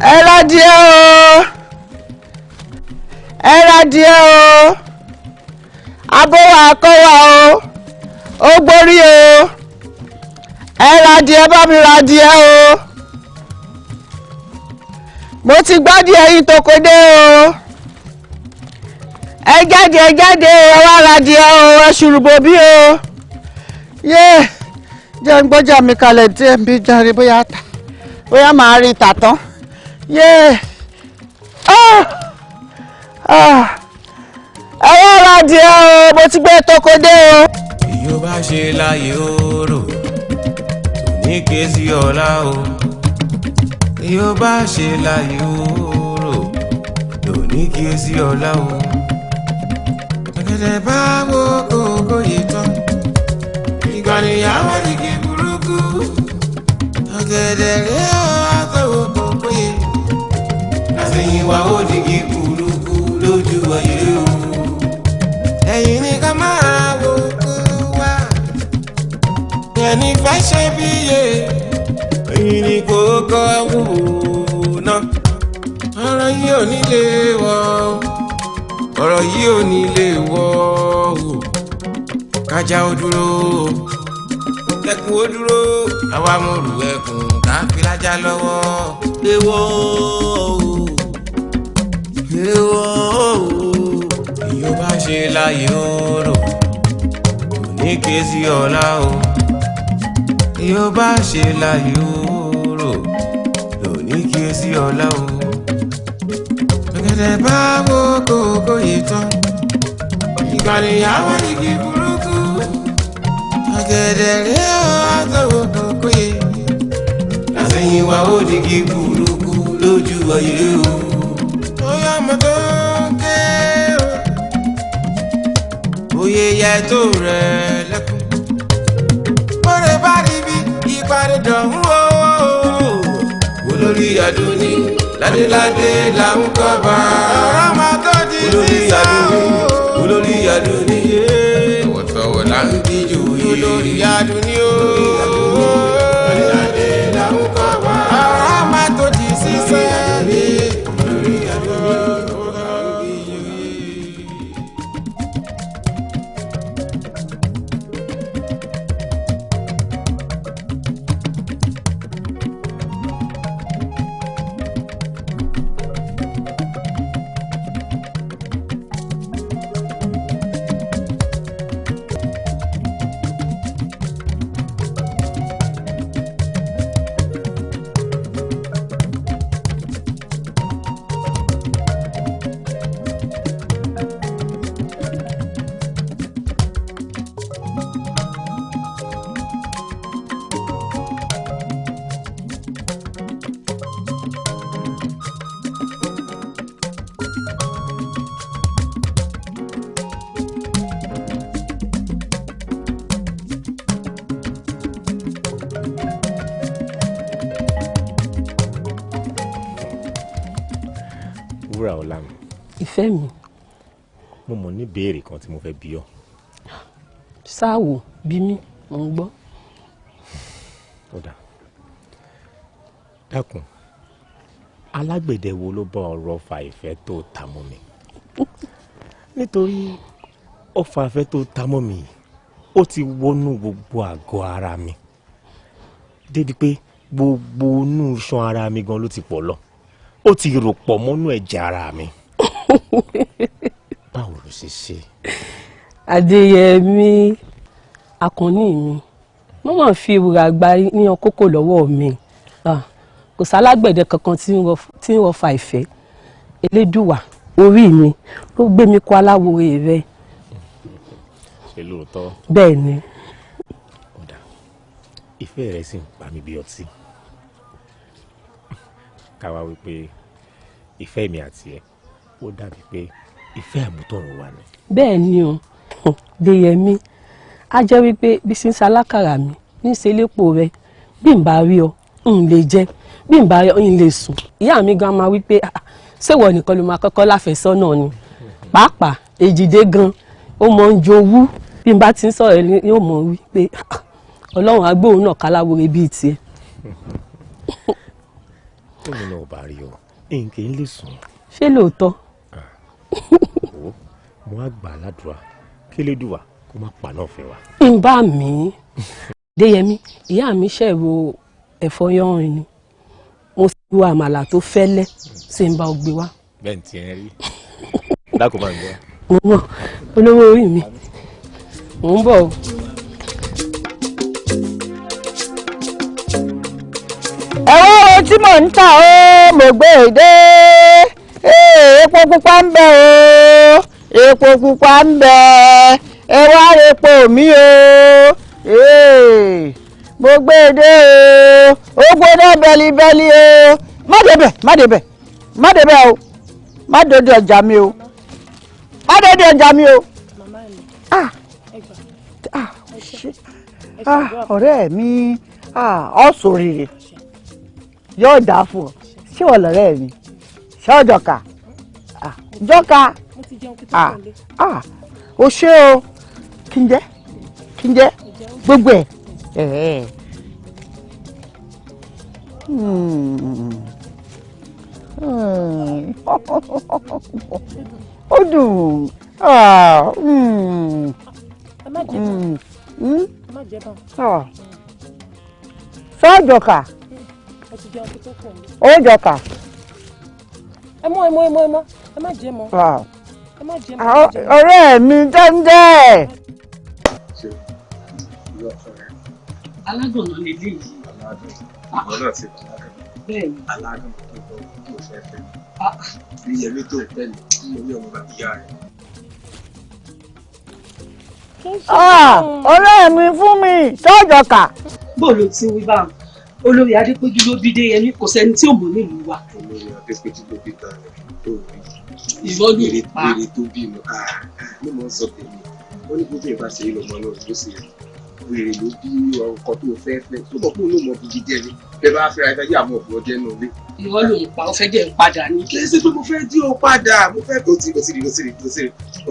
ẹ ra díẹ̀ o ẹ ra díẹ̀ o abówà kọ́wà o ó gbórí o ẹ ra díẹ̀ bá mi ra díẹ̀ o mo ti gbádìí ẹyin tó kó dé o ẹ jáde ẹ wá ra díẹ̀ o ẹ ṣùrùbọ̀ bí o yé jẹ́ ń gbọ́jà mi kalẹ̀ díẹ̀ ń bí járe bóyá màá rí tà tán yé ẹ wá ra díẹ̀ o mo ti gbé toko dé o. yóò bá ṣe láyé oró ní kéésì ọ̀la o yóò bá ṣe láyé oró ní kéésì ọ̀la o ọ̀gẹ̀dẹ̀ bá wo kókó yìí tán ìgbàlèyàwó ní kí burúkú ọ̀gẹ̀dẹ̀ rẹ̀ àtọwọ́ kókó yìí àtẹ̀yìnwá ó ní kí burúkú lójú ayé o ẹ̀yìn ní ká máa wo kó wá ẹni fẹ́ ṣe bí yé ẹ̀yìn ní kò kọ́ wò náà ọ̀rọ̀ yìí ò ní lè wọ̀ ọ̀rọ̀ yìí ò ní lè wọ̀ o kájà ó dúró kẹkùn ó dúró àwa mo rù ẹkùn ká fi lájà lọ́wọ́ léwọ́ yóò bá ṣe láyé oró ní kéésì ọ̀la o yóò bá ṣe láyé oró ní kéésì ọ̀la o ọ̀gẹ̀dẹ̀ bá wo kókó yìí tán ìgbàlèyàwó ní kí burúkú ọ̀gẹ̀dẹ̀ rẹ̀ àtọwọ́ kókó yìí àtẹ̀yìnwá ó ní kí burúkú lójú ayé o ó yá mọ́tò ké o oyè yẹ tó rẹ̀ lẹ́kùn bọ́dẹ̀ bá rí bí ìpàdé dọ̀hún o olórí àdúní ládéládé là ń kọ́ bá ọ̀rọ̀ máa tó di sísá o olórí àdúní wọ̀tọ̀wọ̀ là ń díjú yìí olórí àdúní o ládéládé là ń kọ́ bá ọ̀rọ̀ máa tó di sísá mi olórí àdúní wọ̀tọ̀wọ̀ là ń díjú yìí. Ìfẹ́ mi. Mo mọ̀ ní béèrè kan tí mo fẹ́ bi ọ́. Sáàwò bí mi, mo ń gbọ́. Ó dà. Dákun, alágbẹ̀dẹ wo ló bá ọ̀rọ̀ fa ìfẹ́ tó ta mọ́ mi? Nítorí ọfà ìfẹ́ tó ta mọ́ mi, ó ti wọnú gbogbo àgọ́ ara mi. Débi pé gbogbo inú iṣan ara mi gan ló ti pọ̀ lọ. Ó ti rò pọ̀ mọ́nú ẹ̀jẹ̀ ara mi. Báwo ló ṣe ṣe? Adéyẹmí Àkànní mi, wọ́n máa fi ìwúrà gba níyan kókó lọ́wọ́ mi. Kò sálágbẹ̀dẹ kankan tí ń rọ fa ìfẹ́. Elédùwà orí mi ló gbé mi kó aláwòrè rẹ̀. Ṣé lóòótọ́? Bẹ́ẹ̀ ni. Ó dà. Ìfẹ́ rẹ̀ sì ń pa mí bí ọtí. Káwa wípé ìfẹ́ mi àti ẹ̀ ó dàbí pé ìfẹ́ àmútọ̀run wà ní. Bẹ́ẹ̀ ni o Déyẹmí, á jẹ́ wípé bí sí ń ṣalákàrà mi ní ṣe lépo rẹ bí n bá rí ọ n lè jẹ bí n bá rí ọ n lè sùn. Ìyá mi gan máa wípé ṣéwọ nìkan ló máa kọ́kọ́ láfẹ̀sọ́nà ni pàápàá èjìdé gan ó mọ ń jowú bí n bá ti ń sọ̀rọ̀ yóò mọ̀ wípé Ọlọ́run agbóhùn náà káláwore bíi tiẹ̀. tèmi náà ò bá rí o nǹkan ń lè sùn. ṣé lóòótọ́. mo á gbà ládùúrà kí Elédùà kó má pa náà fẹ́ wa. ń bá mi Déyẹmí ìyá mi ṣẹ̀rọ ẹ̀fọ́ yánrin ni mo sì wo àmàlà tó fẹ́lẹ́ sì ń bá ọ gbé wá. bẹ́ẹ̀ ni tiẹ̀ rí dákò máa ń gbọ́. mo mọ̀ olówó orí mi mò ń bọ̀ o. ẹ̀wọ́n tí mò ń tà ó mo gbé e dé epo pupa ń bẹ o epo pupa ń bẹ ẹ wá epo mi o mo gbé e dé o ó gbóná bẹ́líbẹ́lí o má débẹ̀ má débẹ̀ má débẹ̀ o má dòde ọjà mi o má dòde ọjà mi o. ọ̀rẹ́ mi ọ̀sùn rírì yóò dáa fún ọ ṣé wọ́n lọ́rẹ́ mi ṣé ọ̀jọ̀ka jọ́ka o ṣé o kí n jẹ́ gbogbo ẹ̀ ó dùn ṣọ́ọ̀jọ̀ka ó jọ̀ka. ẹ mọ ẹ má jẹ mọ́. ọ̀rẹ́ mi jẹ́ńjẹ́. alágànná lè lè yí. ìwọ náà ti bàlágà alágànná tó fẹ́ fẹ́ ìyẹmí tó fẹ́ ní orí ọmọ bàbá ìyá rẹ̀. ọ̀rẹ́ mi fún mi ṣọ́ọ̀jọ̀ka. bó ló ti wí bá olórí Adépéjú ló bí Déyẹmí kò sẹ́ni tí ò mọ̀ nílùú wa. olórí Adépéjú ló bí gan tó rí ìrọ́lù pa èrè tó bí mi ló mọ̀ ń sọ tèmi wọ́n ní gbogbo ìbá ṣe ìlọmọ náà ló sì wèrè ló bí ọkọ tó fẹ́ tó mọ̀ pé òun mọ̀ bí jíjẹ ni bẹ́ẹ̀ bá fẹ́ra ẹ̀fẹ́ yà mọ̀ ọ̀bùn ọjẹ́ náà lé. ìrọ́lù pa ó fẹ́ jẹ́ ń padà ní. kí ẹ ṣe pé mo fẹ́ dí o padà mo fẹ́ tó ti lọ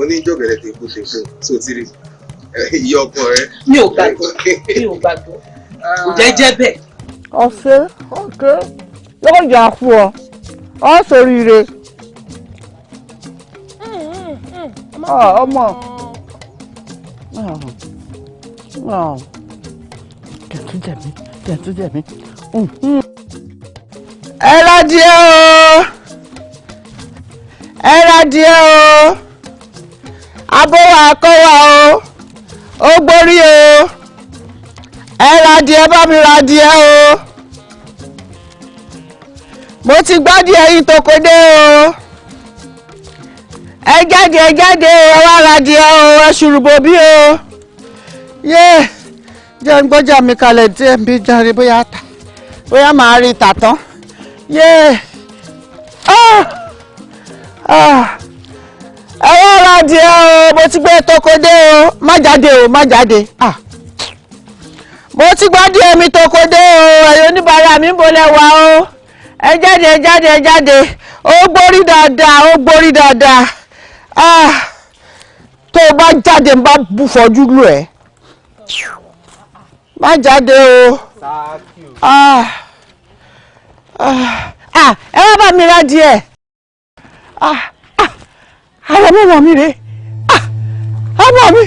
oníjọ́gẹ̀rẹ̀ tèpo tó ti rí iye ọkọ rẹ. mi ò gbàgbọ́ kò jẹ́ bẹ́ẹ̀. ọ̀sẹ̀ ọ̀kẹ́ yóò yà fún ọ ọ ṣoríire. ọmọ tẹ̀tújẹ̀mí. ẹ ra díẹ̀ o ẹ ra díẹ̀ o abówà kọ́wà o ó gbórí o ẹ ra díẹ̀ bá mi ra díẹ̀ o mo ti gbádìí ẹyin tó kó dé o ẹ jáde ẹ wá ra díẹ̀ o ẹ ṣùrùbò bí o yé jẹ́ ń gbọ́jà mi kalẹ̀ díẹ̀ ń bí jáde bóyá màá rí tà tán yé ẹ wá ra díẹ̀ o mo ti gbé tó kó dé o má jáde mo ti gbádìí ẹmi tó kó dé o ẹ̀yin oníbàárà mi ń bolẹ̀ wá o ẹ jáde ó gbórí dáadáa tó o bá jáde ń bá bú fọjú lù ẹ́ má jáde o ẹ wá bá mi ra díẹ̀ àwọn ọmọ mi rè ọmọ mi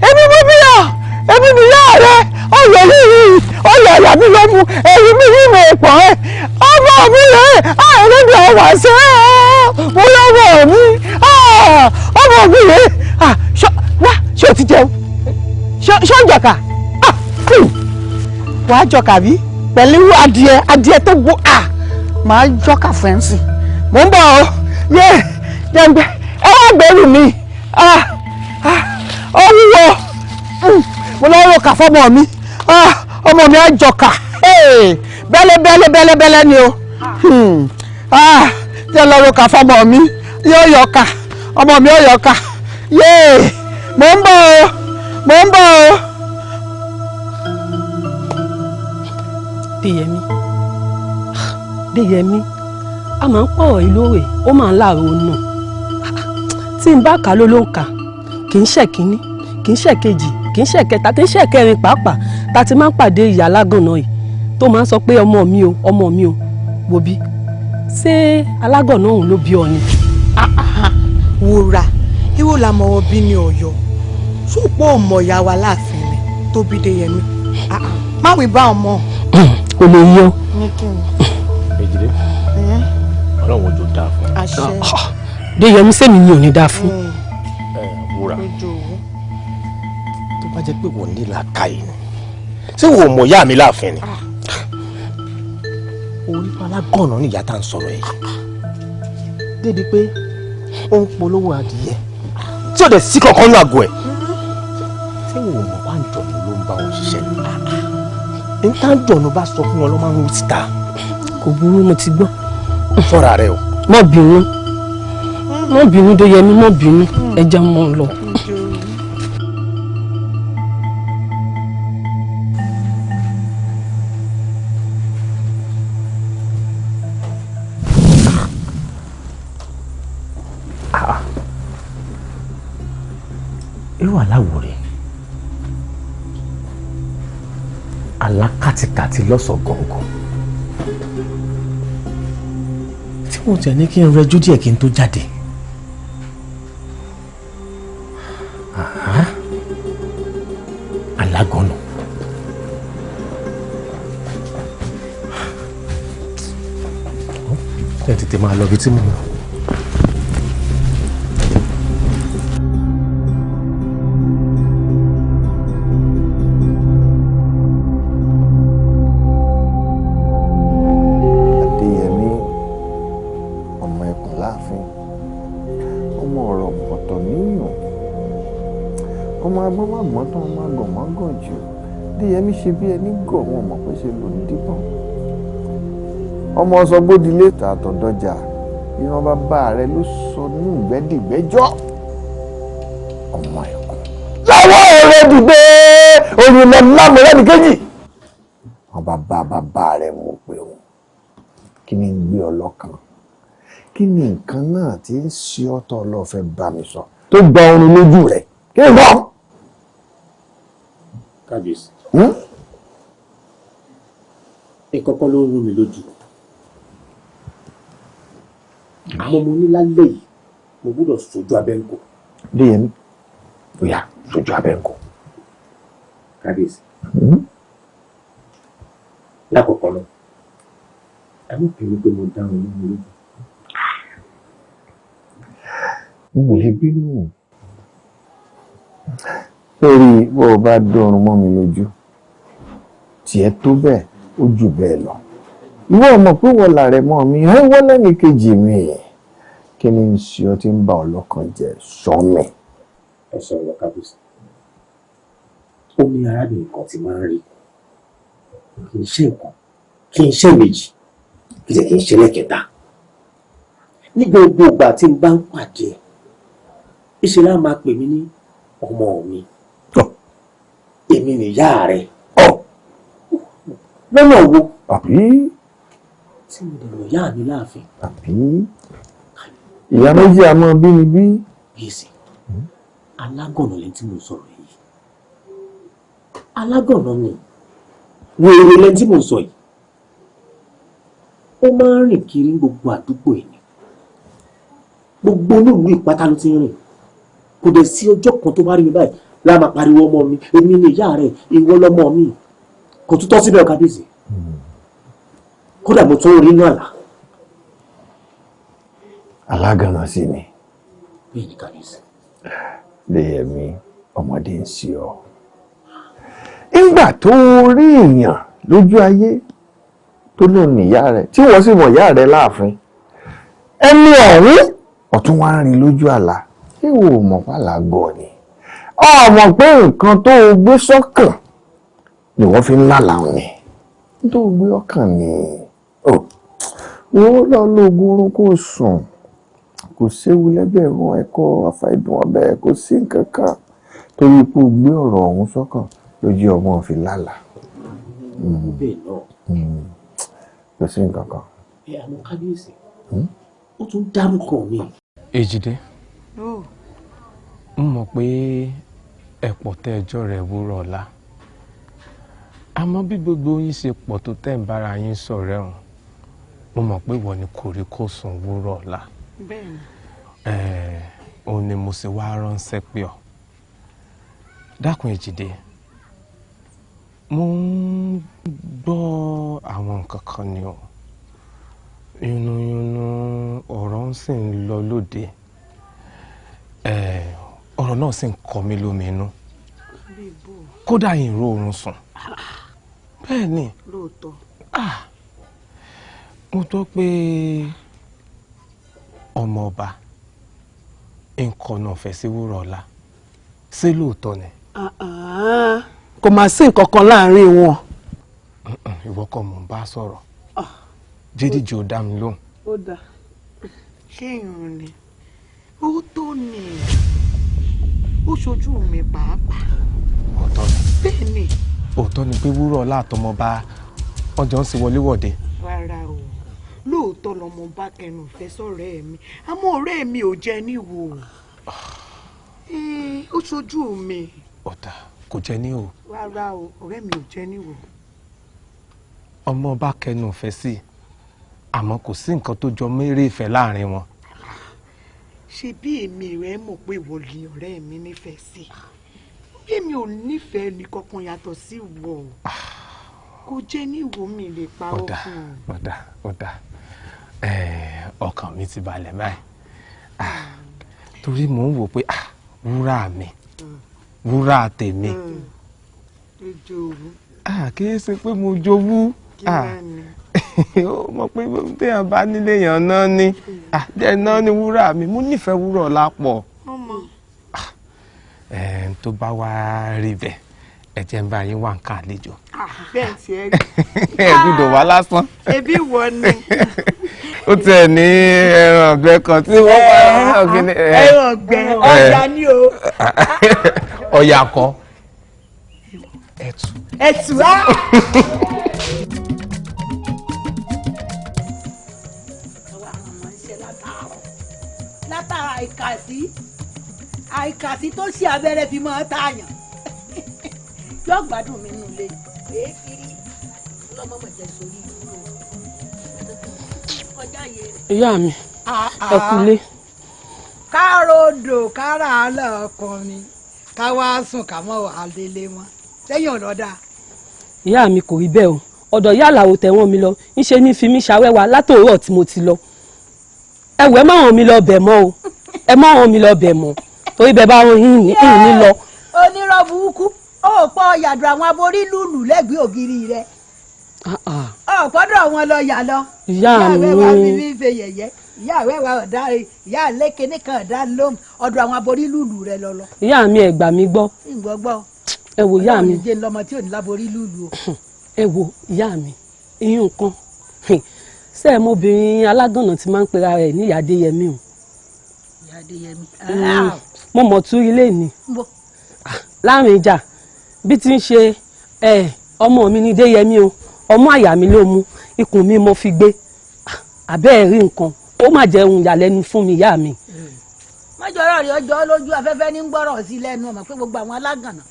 èmi mo bí yà èmi mi yà rẹ ọyọ yìí ọyọ ìyá mi ló mu èyí mi yìí mi pọ̀ ẹ́ ọmọ mi rè ẹlẹ́dì ọwọ́ ṣe mo lọ́wọ́ mi ọmọ mi rè wá ṣé o ti jẹun ṣé o ń jọ̀ka wàá jọ̀ka bí pẹ̀lú adìẹ tó gbó máa jọ̀ka fẹ́ǹsì mò ń bọ̀ ọ́ yé jẹ́ǹgbẹ́ ẹ wá gbẹ́rù mi ó wúwo mo lọ́wọ́ kà fọ́mọ mi ọmọ mi á jọ̀ka bẹ́lẹ́bẹ́lẹ́ ni o jẹ́ lọ́wọ́ kà fọ́mọ mi yóò yọ̀ka ọmọ mi yóò yọ̀ka yé mò ń bọ̀ o. Déyẹmí a máa ń pọ̀rọ̀ ìlóòrè ó máa ń láàrọ̀ nù tí n bá kà ló ń kà kì í ṣe kínní kì í ṣe kejì kì í ṣe kẹta kì í ṣe kẹrin pàápàá ta ti máa ń pàdé ìyá alágànná yìí tó máa ń sọ pé ọmọ mi o wo bí ṣé alágọ̀nà òun ló bí ọ ni. wúrà ìwọ la mọ̀wọ́ bí ní ọ̀yọ́ ṣùpọ̀ ọmọ ìyá wa láàfin ni tó bí Déyẹmí má wí bá ọmọ. kò lè yọ. Èjìdé ọlọ́run ojú dáa fún. àṣẹ. Déyẹmí sẹ́mi ni ò ní dáa fún. Wúrà tó bá jẹ́ pé wọ́n ní làákàyè ni ṣé wò ó mọ̀ ìyá mi láàfin ni. orí alágọ̀nà ni ìyá tá à ń sọ̀rọ̀ yìí débi pé ó ń polówó adìyẹ tí ò dẹ̀ sí kankan ní àgọ́ ẹ̀. ṣé wò ó mọ̀ wá ń jọ̀nù ló ń bá wọn ṣiṣẹ́ ni. ní tá ń jọ̀nù bá sọ fún wọn ló máa ń wí síta. kò burú mo ti gbọ́. sọ́ra rẹ o. má bínú Déyẹmí má bínú ẹja mọ́ lọ. irú aláwọ̀ rẹ̀ alákàtìkàtì lọ́sọ̀ gọ̀ǹgọ̀ tí mo tẹ̀ ní kí n rẹjú díẹ̀ kí n tó jáde. alágọ̀nà ẹ tètè máa lọ bí tí mo lọ. Déyẹmí ṣe bí ẹni gọ̀ wọn mọ̀ pé ṣe ló ń dípọ̀n ọmọ ọsọgbódilé tààtọ̀dọjà ìran bàbá rẹ ló sọ ní ìgbẹ́dìgbẹ́jọ́ ọmọ ẹ̀kọ́. láwọn ọ̀rẹ́ dìde òrìlẹ̀ lámọ̀rẹ́ ní kejì wọn bàbá rẹ mú pé òun kí ni ń gbé ọ lọ́kàn kí ni nǹkan náà tí ń ṣe ọ́tọ̀ ọlọ́fẹ́ bá mi sọ tó gba ọrùn lójú rẹ kí ni bọ́. kábíyèsí ìkọ̀kọ̀ ló ń rú mi lójú àmọ́ mo ní lálẹ́ yìí mo gbọ́dọ̀ sojú abẹ́ǹkò. Déyẹmí bóyá sojú abẹ́ǹkò. kábíyèsí lákọ̀ọ́kọ́ lọ ẹ mọ̀ pé wípé mo dáhùn nínú lójú. mo lè bínú lórí bó o bá dọ̀rùn mọ́ mi lójú tiẹ̀ tó bẹ́ẹ̀ ó jù bẹ́ẹ̀ lọ ìwọ ọmọ pé wọ́n làrẹ̀ mọ́ mi ẹ wọ́n lẹ́nu kejì mi kí ni ń ṣe ọ tí ń bá ọ lọ́kàn jẹ́ sọ́mi. ẹ sọ̀rọ̀ kábíyèsí ó ní arábìnrin kan tí máa ń rí kì í ṣe nǹkan kì í ṣe méjì kì í ṣe lẹ́kẹ̀ẹ́ta ní gbogbo ìgbà tí n bá ń pàdé ìṣe láà máa pè mí ní ọmọ mi èmi nìyá rẹ lọ́nà wo àbí tí mo dẹ̀ lọ yá mi láàfin. àbí ìyá méjì àmọ́ bí ni bí. bíyèsí alágọ̀nà lẹ́ni tí mo sọ̀rọ̀ yìí alágọ̀nà ni wèrè lẹ́ni tí mo sọ yìí ó máa ń rìn kiri gbogbo àdúgbò yìí gbogbo olóòlù ìpátá ló ti ń rìn kò dẹ̀ sí ọjọ́ kan tó bá rí mi báyìí láà máa pariwo ọmọ mi èmi ni ìyá rẹ̀ ìwọ lọmọ mi kò tún tọ́ síbẹ̀ kábíyèsí kódà mo tún rí inú àlá. alágànà sí ni. bẹ́ẹ̀ ni kábíyèsí. Déyẹmí ọmọdé ń ṣe ọ. nígbà tó rí èèyàn lójú ayé tó lóun níyà rẹ̀ tí wọ́n sì mọ̀ ìyá rẹ̀ láàfin ẹni ọ̀hún ọ̀tún wá ń rìn lójú àlá ṣé o mọ̀ pàlágọ̀ ni ọmọ pé nǹkan tó o gbé sọ́kàn ni wọ́n fi ń lálàá ni tó o gbé ọkàn ni wọ́n lọ lóògùn oorun kó sùn kò séwu lẹ́gbẹ̀rún ẹ̀kọ́ àfàìdùn ọbẹ̀ kò sí nǹkan kan torí pé o gbé ọ̀rọ̀ ọ̀hún sọ́kàn lójú ọmọ fi lálàá. bẹ́ẹ̀ náà. kò sí nǹkan kan. àwọn kábíyèsí ó tún dárúkọ mi. Èjìdé n mọ̀ pé ẹ̀pọ̀ tẹ́ ẹjọ́ rẹ̀ wúrọ̀ ọ̀la àmọ́ bí gbogbo yín ṣe pọ̀ tó tẹ́ ń bára yín sọ̀rẹ́ ọ̀hún mo mọ̀ pé ìwọ ni kòríkòsùn wúrọ̀ ọ̀la. Bẹ́ẹ̀ni. Òun ni mo sì wá ránṣẹ́ pé ọ. Dákun Èjìdé, mo ń gbọ́ àwọn nǹkan kan ni o. Yúnúyúnú ọ̀rọ̀ ń sì ń lọ lóde. Ọ̀rọ̀ náà sì ń kọ mí lóminú. Kódà yìí ro oorun sùn. Bẹ́ẹ̀ ni. Lóòótọ́. Mo gbọ́ pé ọmọ ọba nǹkan náà fẹ́ sí wúrọ̀ ọ̀la. Ṣé lóòótọ́ ni? Kò máa sí nǹkan kan láàrin wọn. Ìwọ kọ́ mò ń bá sọ̀rọ̀. Jídíjì ò dá mi lóhùn. Ó dá. Ṣé ìrùn ni? Ó tó ni. Ó ṣojú mi pàápàá. Òótọ́ ni. Bẹ́ẹ̀ ni. Òótọ́ ni pé wúrọ̀ ọ̀la àtọmọba ọjọ́ ń sì wọléwọ̀de. Rárá o, lóòótọ́ lọmọ bá kẹnu ìfẹ́ sọ̀rẹ́ mi, àmọ́ ọ̀rẹ́ mi ò jẹ́ níwò. Ó ṣojú mi. Ọ̀tá kò jẹ́ ní o. Rárá o, ọ̀rẹ́ mi ò jẹ́ níwò. Ọmọ bá kẹnu ìfẹ́ sí i, àmọ́ kò sí nǹkan tó jọ mérè ìfẹ́ láàrin wọn. Ṣé bí èmi rẹ̀ mọ̀ pé ìwọ ni ọ̀rẹ́ mi nífẹ̀ẹ́ sí? Bí èmi ò nífẹ̀ẹ́ ní kankan yàtọ̀ sí ìwọ. Kò jẹ́ ní ìwò mi lè parọ́ fún un. Ọ̀dà ọkàn mi ti balẹ̀ báyìí. Torí mò ń wò pé wúrà mi wúrà tèmi. Kì í ṣe pé mo jowú. Ó mọ̀ pé téèyàn bá nílé èèyàn náà ni jẹ́ náà ni wúrà mi. Mo nífẹ̀ẹ́ wúrà ọ̀la pọ̀. Tó bá wá rí bẹ́ẹ̀ ẹ jẹ́ ń bá yín wá nǹkan àlejò. Bẹ́ẹ̀ tí ẹ rí. Ẹ gbọ́dọ̀ wá lásán. Ẹbí wọ ni. Ó tiẹ̀ ní ẹran ọ̀gbẹ́ kan tí wọ́n pa ẹran ọ̀gbẹ́. Ẹran ọ̀gbẹ́ ọ̀yà ni o. Ọ̀yà kọ́. Ẹ̀tù. Ẹ̀tù á. Látara àìkàsí tó ṣe abẹ́rẹ́ fi máa tààyàn yóò gbádùn mi nù lé èéfìrí lọ́mọ́mọ́ jẹ́ sórí ìlú kọjá yé rẹ̀. Ìyá mi ẹ kúlé. Káàròdò kára àlọ́ ọkùnrin ká wá sùn ká mọ́ wà délé wọn sẹ́yìn ọ̀dọ́dà. Ìyá mi kò rí bẹ́ẹ̀ o ọ̀dọ̀ ìyá àlàó tẹ̀wọ́n mi lọ ńṣe ní fi mí ṣàwẹ́wà látòórọ̀ tí mo ti lọ. Ẹ má hàn mi lọ bẹ̀ mọ́ o ẹ má hàn mi lọ bẹ̀ mọ́ torí bẹ́ẹ̀ bá wọn yín ní lọ. Onírọ̀ burúkú ó pọ̀ yàdùn àwọn aborí lùlù lẹ́gbẹ̀ẹ́ ògiri rẹ̀. Ọ̀pọ̀dọ̀ wọn lọ yà lọ. Ìyá mi ìyá wa mi ní ṣe yẹ̀yẹ́ ìyá àwẹ̀ wa ọ̀dà ìyá àlékè nìkan ọ̀dà lóhùn ọ̀dọ̀ àwọn aborí lùlù rẹ̀ lọ. Ìyá mi ẹ gbà mí gbọ́. ìgbọ́gbọ́. Ẹ wo ìyá mi. ọlọ́run jẹ́ lọ́mọ tí ò ní láborí lùlù o. Ẹ wo ìyá mi iyún kan ṣé ẹ mọbìnrin alágànnà tí máa ń pera rẹ̀ ní Ìyá Adéyẹmí o. Ìyá Adéyẹmí. Mo mọ̀ tú ilé ni láàrin ìjà bí ti ń ṣe ọmọ mi ní Déyẹmí o ọmọ àyà mi ló mú ikùn mi mo fi gbé abẹ́ ẹ̀ rí nǹkan ó má jẹ́ ohun ìyàlẹ́nu fún mi ìyá mi. mọ́jọ́rọ́ rẹ̀ ọjọ́ lójú afẹ́fẹ́ ní gbọ́rọ̀ sí lẹ́nu ọmọ pé gbogbo àwọn alágànnà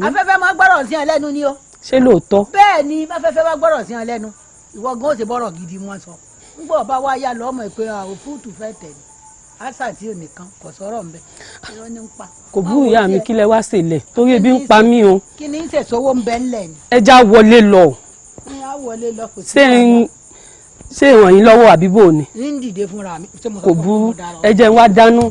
afẹ́fẹ́ máa gbọ́rọ̀ sí ẹ lẹ́nu ni o. Ṣé lóòótọ́? Bẹ́ẹ̀ ni afẹ́fẹ́ máa gbọ́rọ̀ sí ẹ lẹ́nu ìwọ gan ó ṣe bọ́rọ̀ gidi wọn sọ ń gbọ́ ọba wa yá lọ́mọ ìpè òfúùtù fẹ́ tẹ̀ ní àṣà tí ò nìkan kò sọ̀rọ̀ ńbẹ irọ́ ní ń pa. Kò bú ìyá mi kílẹ̀ wá sílẹ̀ torí ebi ń pa mí o. Kí ni ìṣèṣowó ń bẹ ńlẹ̀ ni. Ẹ já wọlé lọ. Ṣé ìràn yín lọ́wọ́ àbí bò ni. ń dìde fúnra mi. Kò burú ẹ jẹ́ n wá dáná.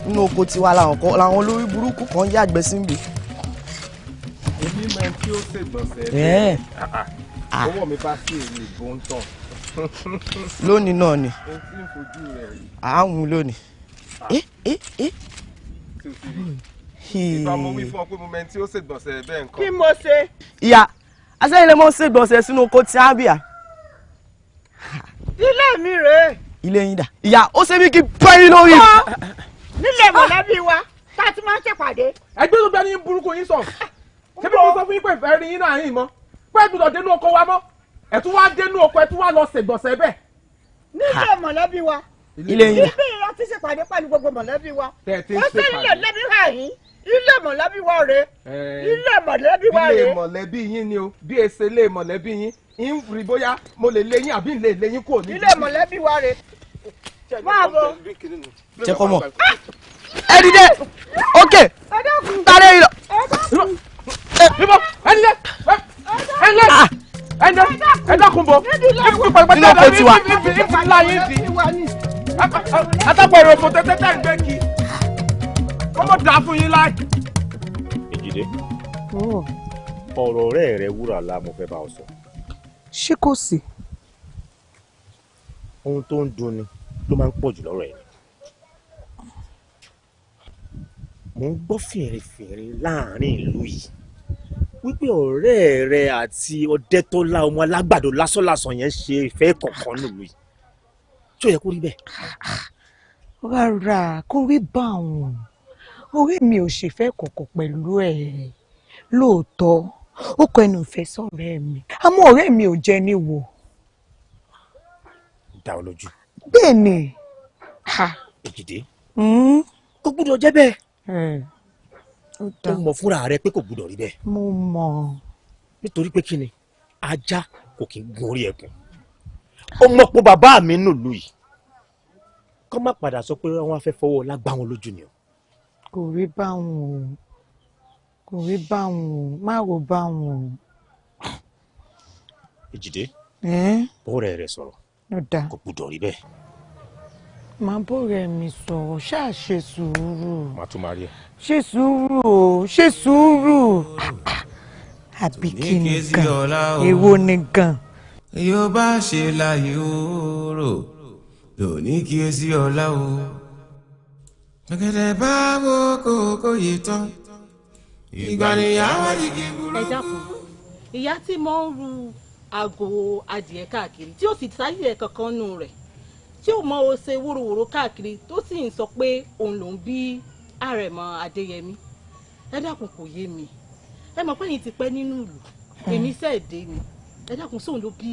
Nínú oko tiwa làwọn olórí burúkú kan yàgbẹ́ síbi. Èmi máa ń tí ó ṣègbọ̀nsẹ̀ owó mi bá sí èmi ìbò ń tàn. Lónìí náà ni. Ohun tí ń fojú rẹ̀ rí. Àáhùn lónìí. Ìgbà mo wí fún ọ pé mo máa ń tí ó ṣègbọ̀nsẹ̀ bẹ́ẹ̀ nǹkan. Kí mo ṣe? Ìyá asẹ́yìn lè mọ́ ṣègbọ̀nsẹ̀ sínú oko tí á bìà. Ilé mi rèé. Ilé yín dà. Ìyá ó ṣe mí kí bẹ́ẹ̀ lórí. Nílé mọ̀lẹ́bí wa tá a ti máa ń ṣèpàdé. Ẹgbẹ́ tó bẹ ní burúkú yín sọ. Ṣé bí mo sọ fún yín pé ìfẹ́ rí yín náà yín mọ́? Pé ẹ gbọ́dọ̀ dénú oko wa mọ́. Ẹ tún wá dénú oko ẹ tún wá lọ ṣègbọ̀nsẹ̀ bẹ́ẹ̀. Nílé mọ̀lẹ́bí wa. Ilé yín dà. Ibi ìlọ ti ṣèpàdé pẹ̀lú gbogbo mọ̀lẹ́bí wa. Tẹ̀ ti ń Ó ṣèpàdé. sẹ́yìn lẹ́bí hà yín. ilé mọ̀lẹ́bí wa rè ilé mọ̀lẹ́bí wa rè. ilé mọ̀lẹ́bí yín ni o bí èsè ilé mọ̀lẹ́bí yín ń rí bóyá mo lè lé yín àbí ń lè lé yín kúrò ní. ilé mọ̀lẹ́bí wa rè. máa bọ̀. jẹ́ kọ́ mọ̀. ẹ dìde ókè tàrẹ ìlọ. bíbọ ẹni lẹ ẹ dákun bọ nínú oko tiwa. ìfìlà yín di àtàpọ̀ èrò fò tẹ́tẹ́ ń gbé kí kọ́mọ̀ dà fún yín láì. Èjìdé ọ̀rọ̀ ọ̀rẹ́ rẹ wúrà la mo fẹ́ bá ọ sọ. ṣé kò sí. ohun tó ń dunni ló máa ń pọ̀ jù lọ́rọ̀ ẹ̀ ni. mo ń gbọ́ fèrèfèrè láàrin ìlú yìí wípé ọ̀rẹ́ rẹ àti Ọdẹ́tọ́lá ọmọ alágbàdo lásánlàsàn yẹn ṣe ìfẹ́ kọ̀ọ̀kan nílùú yìí tí ó yẹ kó rí bẹ́ẹ̀. rárá kó rí bá àwọn ọ̀rẹ́ mi ò ṣèfẹ́ kọ̀ọ̀kan pẹ̀lú ẹ̀ lóòótọ́ ó kọ ẹnu ìfẹ́ sọ̀rẹ́ mi àmọ́ ọ̀rẹ́ mi ò jẹ́ níwò. dá ọ lójú. bẹ́ẹ̀ ni. Èjìdé kò gbúdọ̀ jẹ́ bẹ́ẹ̀. ó mọ̀ fúnra rẹ pé kò gbúdọ̀ rí bẹ́ẹ̀. mo mọ̀. nítorí pé kí ni ajá kò kí ń gun orí ẹkùn. ó mọ̀ pé bàbá mi nílùú yìí kọ́ má padà sọ pé wọ́n á fẹ́ fọwọ́ ọlá gbá wọn lójú ni o. kò rí báwọn o kò rí báwọn o má rò báwọn o. Èjìdé bọ́ọ̀rẹ́ rẹ sọ̀rọ̀ kò gbúdọ̀ rí bẹ́ẹ̀. màá bọ́ọ̀rẹ́ mi sọ̀rọ̀ ṣáà ṣe sùúrù. màá tún máa rí ẹ. ṣe sùúrù o ṣe sùúrù. àbí kí ni gan èwo ni gan. yóò bá ṣe láyé òòrò yóò ní kí ẹ sí ọlá o. gbẹ̀gẹ̀dẹ̀ bá wo kókó yé tán ìgbà nìyàwó di kí burúkú. ẹ dákun ìyá tí mo ń ru aago adìẹ káàkiri tí ó sì sáyé ẹ kankan nù rẹ̀ tí ó mọ ó ṣe wúrúwúrú káàkiri tó sì ń sọ pé òun lòún bí àrẹ̀mọ Adéyẹmí ẹ dákun kò yé mi ẹ mọ̀ pé yìí ti pẹ́ nínú ìlú èmi sẹ́ẹ̀dé ni ẹ dákun sóun ló bí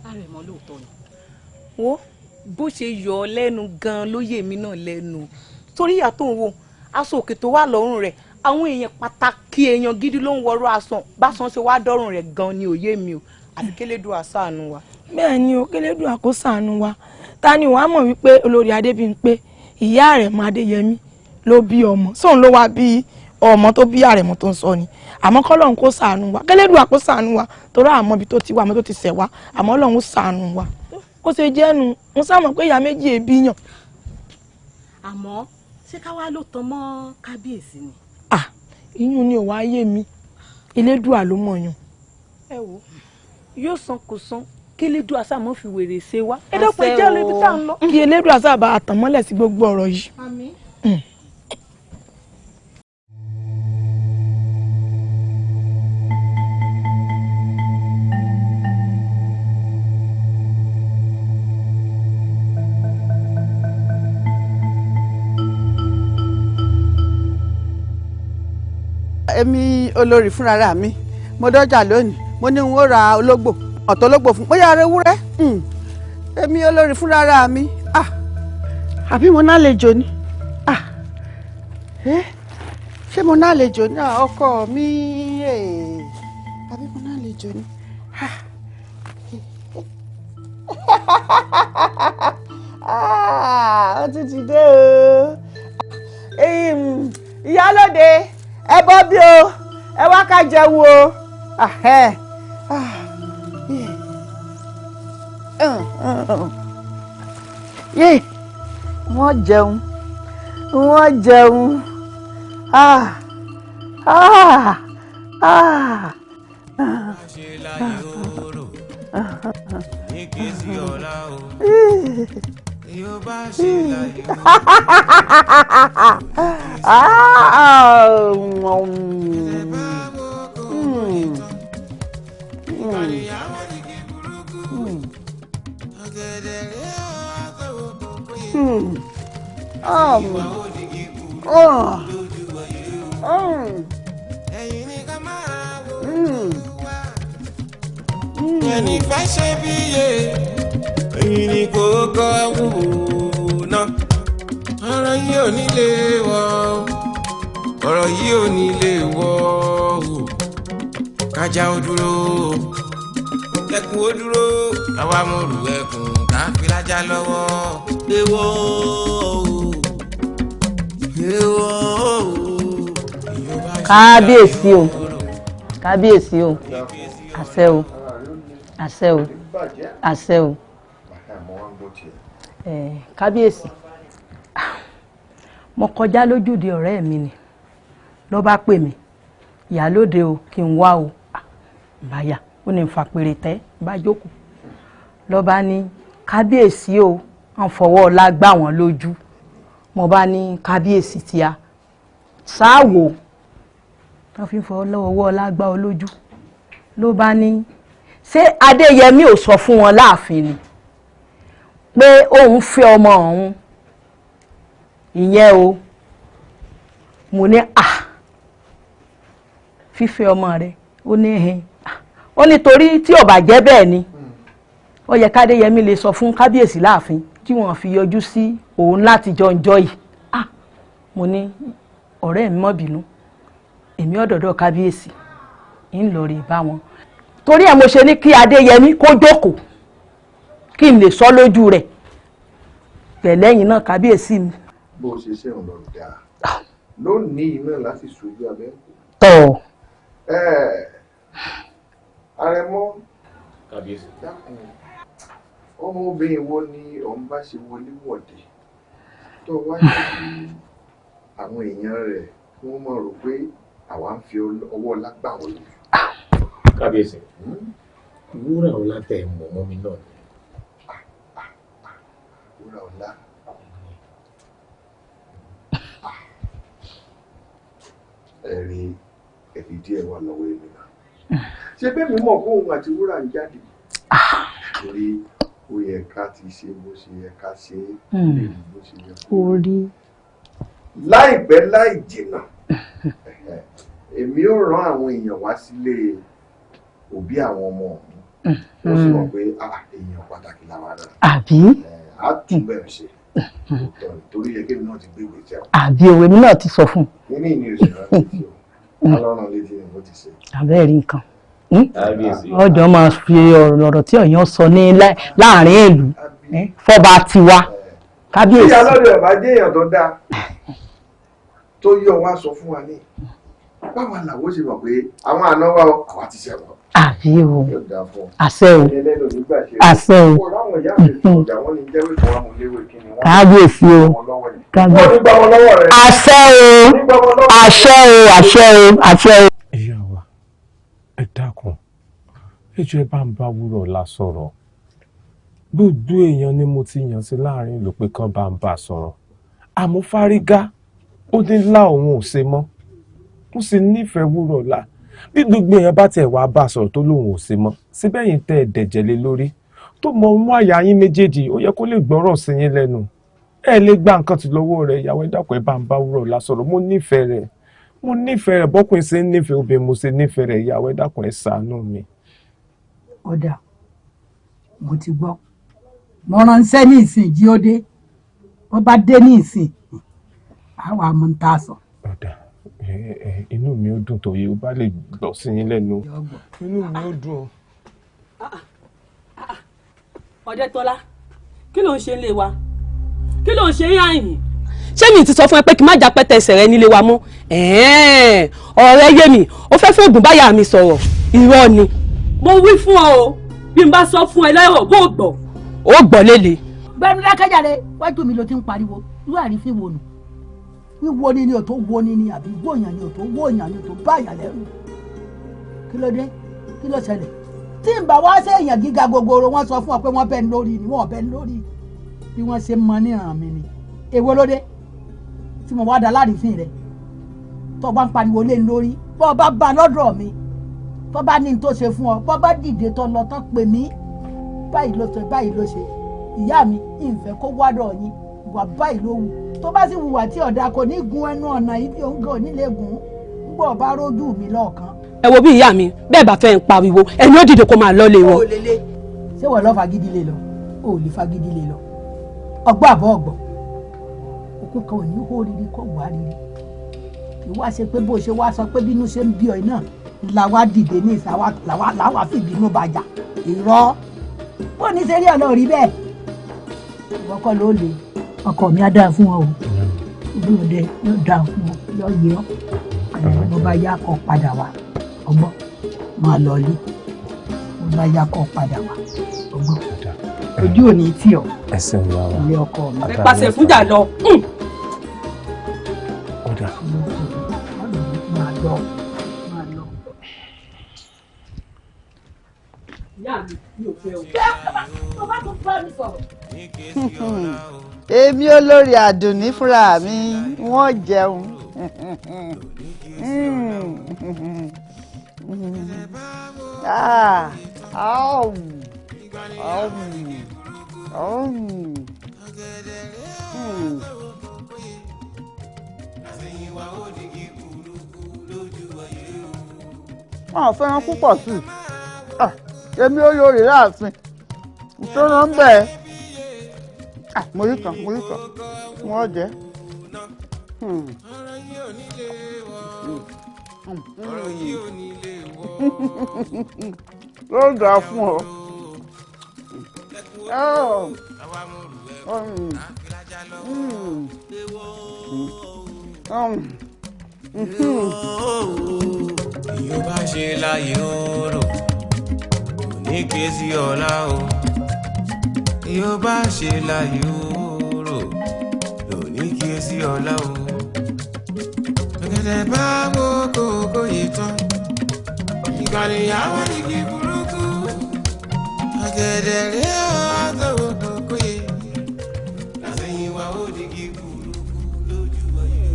àrẹ̀mọ lóòótọ́ ni. wo bó ṣe yọ ọ lẹ́nu gan-an ló yé mi náà lẹ́nu torí ìyá tó ń wo aṣọ òkè tó wà lọ́rùn rẹ̀ àwọn èèyàn pàtàkì èèyàn gidi ló ń wọrọ aṣọ báṣọ ṣe wá dọ́rùn rẹ̀ gan-an ni òye mi o àbí kélédùn àṣàánú wa. bẹ́ẹ̀ ni o kélédùn àkóṣàánú wa ta ni wàá mọ̀ wípé olórí Adébímpé ìyá Àrẹ̀mọ Adéyẹmí ló bí ọmọ sóun ló wá bí ọmọ tó bí Àrẹ̀mọ tó ń sọ ni àmọ́ kọ́lọ́hún kó ṣàánú wa kélédùn àkóṣàánú wa torí àmọ́ ibi tó ti wà àmọ́ tó ti ṣẹ̀ wá àmọ́ Ọlọ́hun ṣàánú wa ó ṣe jẹ́nu mo sámọ̀ pé ìyá méjì èbí yàn. àmọ́ ṣé ká wá ló tan mọ́ kábíyèsí ni. ìyún ni ò wá yé mi Elédùà ló mọ̀ yàn. ẹ wo yóò san kò san kí Elédùà àṣà mọ́ fi wèrè ṣe wá ẹ dọ́pọ̀ ẹ jẹ́ lóbi tá à ń lọ. kí Elédùà àṣà bá àtàn mọ́lẹ̀ sí gbogbo ọ̀rọ̀ yìí. àmín. èmi olórí fúnra mi mo dọ́jà lónìí mo ní n ó ra ológbò ọ̀tọ̀ ológbò fún bóyá ara ewúrẹ́ èmi olórí fúnra mi àbí mo nálejò ni ṣé mo nálejò ní ọkọ mi àbí mo nálejò ni. ó ti ti dé o ìyálóde ẹ bọ́ bí o ẹ wá ká jẹun o. wọ́n jẹun wọ́n jẹun. ẹni fẹ́ ṣe bí iye èyí ni kò kọ́ wò náà ọ̀rọ̀ yìí ò nílé wọ̀ ọ̀rọ̀ ọ̀rọ̀ yìí ò ní lè wọ́ o kájà ó dúró ẹkùn ó dúró káwá mo rù ẹkùn ká fi lájà lọ́wọ́ ewọ́ ewọ́. kábíyèsí o kábíyèsí o àṣẹ o àṣẹ o àṣẹ o kábíyèsí mo kọjá lójúde ọ̀rẹ́ mi ni ló bá pè mí ìyálóde o kí n wá o báyà ó ní fa pèrè tẹ́ bá jókòó ló bá ní kábíyèsí o wọ́n fọwọ́ ọlá gbà wọ́n lójú mo bá ní kábíyèsí tí a sáàwò wọ́n fi fọwọ́ ọlá gbà ọ lójú ló bá ní ṣé adéyẹmí ò sọ fún wọn láàfin ni pé òun fẹ́ ọmọ ọ̀hún ìyẹn o mo ní fífẹ́ ọmọ rẹ ó ní ẹ̀hìn ó nítorí tí ó bá jẹ́ bẹ́ẹ̀ ni ó yẹ kádéyẹmí lè sọ fún kábíyèsí láàfin tí wọ́n fi yọjú sí òun láti jọjọ́ yìí mo ní ọ̀rẹ́ mi má bínú èmi ọ̀dọ̀dọ̀ kábíyèsí ń lọ rè bá wọn torí ẹ̀ mo ṣe ní kí adéyẹmí kó jókòó kí n lè sọ lójú rẹ̀ pẹ̀lẹ́yìn náà kábíyèsí mi. bó o ṣe ṣe ọ̀nà dáa lónìí náà láti ṣojú abẹ́. tọ́ àrẹ̀mọ kábíyèsí dákun ọmọbìnrin wo ni òun bá ṣe wọlé wọ̀de tó wá sí kí àwọn èèyàn rẹ̀ kí wọ́n mọ̀ rò pé àwa ń fi ọwọ́ ọlá gbà wọ́n lójú. kábíyèsí wúrà ọlá tẹ mọ́ mi náà ni. wúrà ọlá ẹ̀rí díẹ̀ wà lọ́wọ́ èmi náà ṣé bẹ́ẹ̀ mi mọ̀ kó òun àti wúrà ń jáde torí ó yẹ ká ti ṣe bó ṣe yẹ ká ṣe é bó ṣe yẹ kó rí láìpẹ́ láì jìnnà èmi ò rán àwọn èèyàn wá sílé òbí àwọn ọmọ ọ̀hún wọ́n sì mọ̀ pé èèyàn pàtàkì làwọn náà àbí á tún bẹ̀rẹ̀ ṣe torí yẹ kémi náà ti gbé ìwé jẹun. àbí òwe mi náà ti sọ fún un. kíní ìní òṣèré létí o alọ́run létí ni mo ti ṣe. abẹ́rẹ́ rí nǹkan ọjọ́ máa fi ọ̀rọ̀ tí ọ̀yàn sọ ní láàrin ìlú fọba tiwa kábíyèsí. bí alọ́dẹ ọba jẹ́ èèyàn tó dáa tó yọ wá sọ fún wa ní báwa làwọn ṣe mọ̀ pé àwọn àna wa àwa ti ṣẹ̀ wọ́n. àbí o àṣẹ o àṣẹ o kábíyèsí o àṣẹ o àṣẹ o àṣẹ o àṣẹ o. ìyá wa ẹ dákun ẹ jọ̀ọ́ ẹ bá ń bá wúrọ̀ ọlá sọ̀rọ̀ gbogbo èèyàn ni mo ti yàn sí láàrin ìlú pé kán bá ń bá sọ̀rọ̀ àmọ́ fárígá ó ní lá òun ò ṣe mọ́ mo sì nífẹ̀ẹ́ wúrọ̀ ọlá bí gbogbo èèyàn bá tẹ̀ wá bá sọ̀rọ̀ tó lóun ò ṣe mọ́ síbẹ̀ yìí tẹ́ ẹ dẹ̀jẹ̀ lé lórí tó mọ mú àyà yín méjèèjì ó yẹ kó lè gbọ́rọ̀ sí yín lẹ́nu ẹ lè gba nǹkan tí lọ́wọ́ rẹ̀ ìyàwó ẹ dákun ẹ bá ń bá wúrọ̀ ọlá sọ̀rọ̀ mo nífẹ̀ẹ́ rẹ̀ bọ́kùnrin ṣe ń nífẹ̀ẹ́ obìnrin mo ṣe nífẹ̀ẹ́ rẹ̀ ìyàwó ẹ dákun ẹ ṣàánú mi. ọ̀dà mo ti gbọ́ mo ránṣẹ́ ní ìsìn jí ó dé wọ́n bá dé ní ìsìn àwọn àmọ́ ń ta sọ. ọ̀dà inú mi ó dùn tó yẹ ó bá lè gbọ́ sí yín lẹ́nu inú mi ó dùn. Ọdẹ́tọ́lá kí ló ń ṣe nílé wa kí ló ń ṣe yín àyìn ṣé mi ti sọ fún ẹ pé kí n má já pẹ́tẹ́ ẹsẹ̀ rẹ nílé wa mọ́ ọ̀rẹ́ yé mi ó fẹ́ fún ògùn báyà mi sọ̀rọ̀ irọ́ ni mo wí fún ọ o bí n bá sọ fún ẹ lẹ́rọ̀ bó gbọ́ ó gbọ́ lélẹ̀. gbẹ̀rù dákẹ́jáde wájú mi ló ti ń pariwo irú àrífín wo nù wíwo ni o tó wo ni àbí wóyàn ni o tó wóyàn ni o tó báyà lẹ́rù kí ló dé kí ló ṣẹlẹ̀ tí n bá wá ṣe èèyàn gíga gogoro wọ́n sọ fún ọ pé wọ́n bẹ́ ń lórí ni wọ́n bẹ́ ń lórí bí wọ́n ṣe mọ níran mi ni èwo ló dé tí mo wá da láàrífín rẹ tó bá ń pariwo lé ń lórí bọ́ ọ bá bá lọ́dọ̀ mi tó bá ní n tó ṣe fún ọ bọ́ bá dìde tó lọ tán pè mí báyìí ló ṣe báyìí ló ṣe ìyá mi ìfẹ́ kó wádọ̀ yín ìwà báyìí ló wù tó bá sì wùwà tí ọ̀dà kò ní gun ẹnu ọ̀nà ibi òǹgàn onílé gùn ún gbọ́ ọba rójú mi lọ́ọ̀kan. ẹ wo bí ìyá mi bẹ́ẹ̀ bá fẹ́ ń pariwo ẹni ó dìde kó máa lọ lé wọn. ṣé wọ́n lọ́ọ́ fagídí lé lọ ó lè fagídí lé lọ ọgbọ́n àbọ̀ ọgbọ̀n òkú kan ò ní hó riri kọ́ wá riri kí ìwà ṣe pé bó ṣe wá sọ pé bínú ṣe ń bí ọ náà làwa dìde ní ìsà làwa fi bínú bàjá irọ́ bó ní sẹ́rí ọ̀nà rí bẹ́ẹ̀ ìwọ kọ́ ló lè ọkọ mi á dáa fún ọ o ojú òde yóò dáa fún ọ yóò yẹ ọ bó bá yá kọ padà wá ọgbọ́n máa lọ ilé bó bá yá kọ padà wá ọgbọ́n ojú ò ní tì ọ ilé ọkọ mi. ẹ pàṣẹ fújà lọ. máa lọ. èmi olórí àdùnní fúnra mi wọ́n jẹun. Wọ́n fẹ́ràn púpọ̀ sí i èmi olórí láàfin tó rán bẹ́ẹ̀ mo rí kan wọ́n jẹ́. ló ń dà fún ọ. yóò bá ṣe láyé oró ní ké sí ọ̀la o yóò bá ṣe láyé oró ní ké sí ọ̀la o ọ̀gẹ̀dẹ̀ bá wo kókó yìí tán ìgbàlèyàwó ní kí burúkú ọ̀gẹ̀dẹ̀ rẹ̀ àtọwọ́ kókó yìí lásìyìn wà ó ní kí burúkú lójú ọyẹ.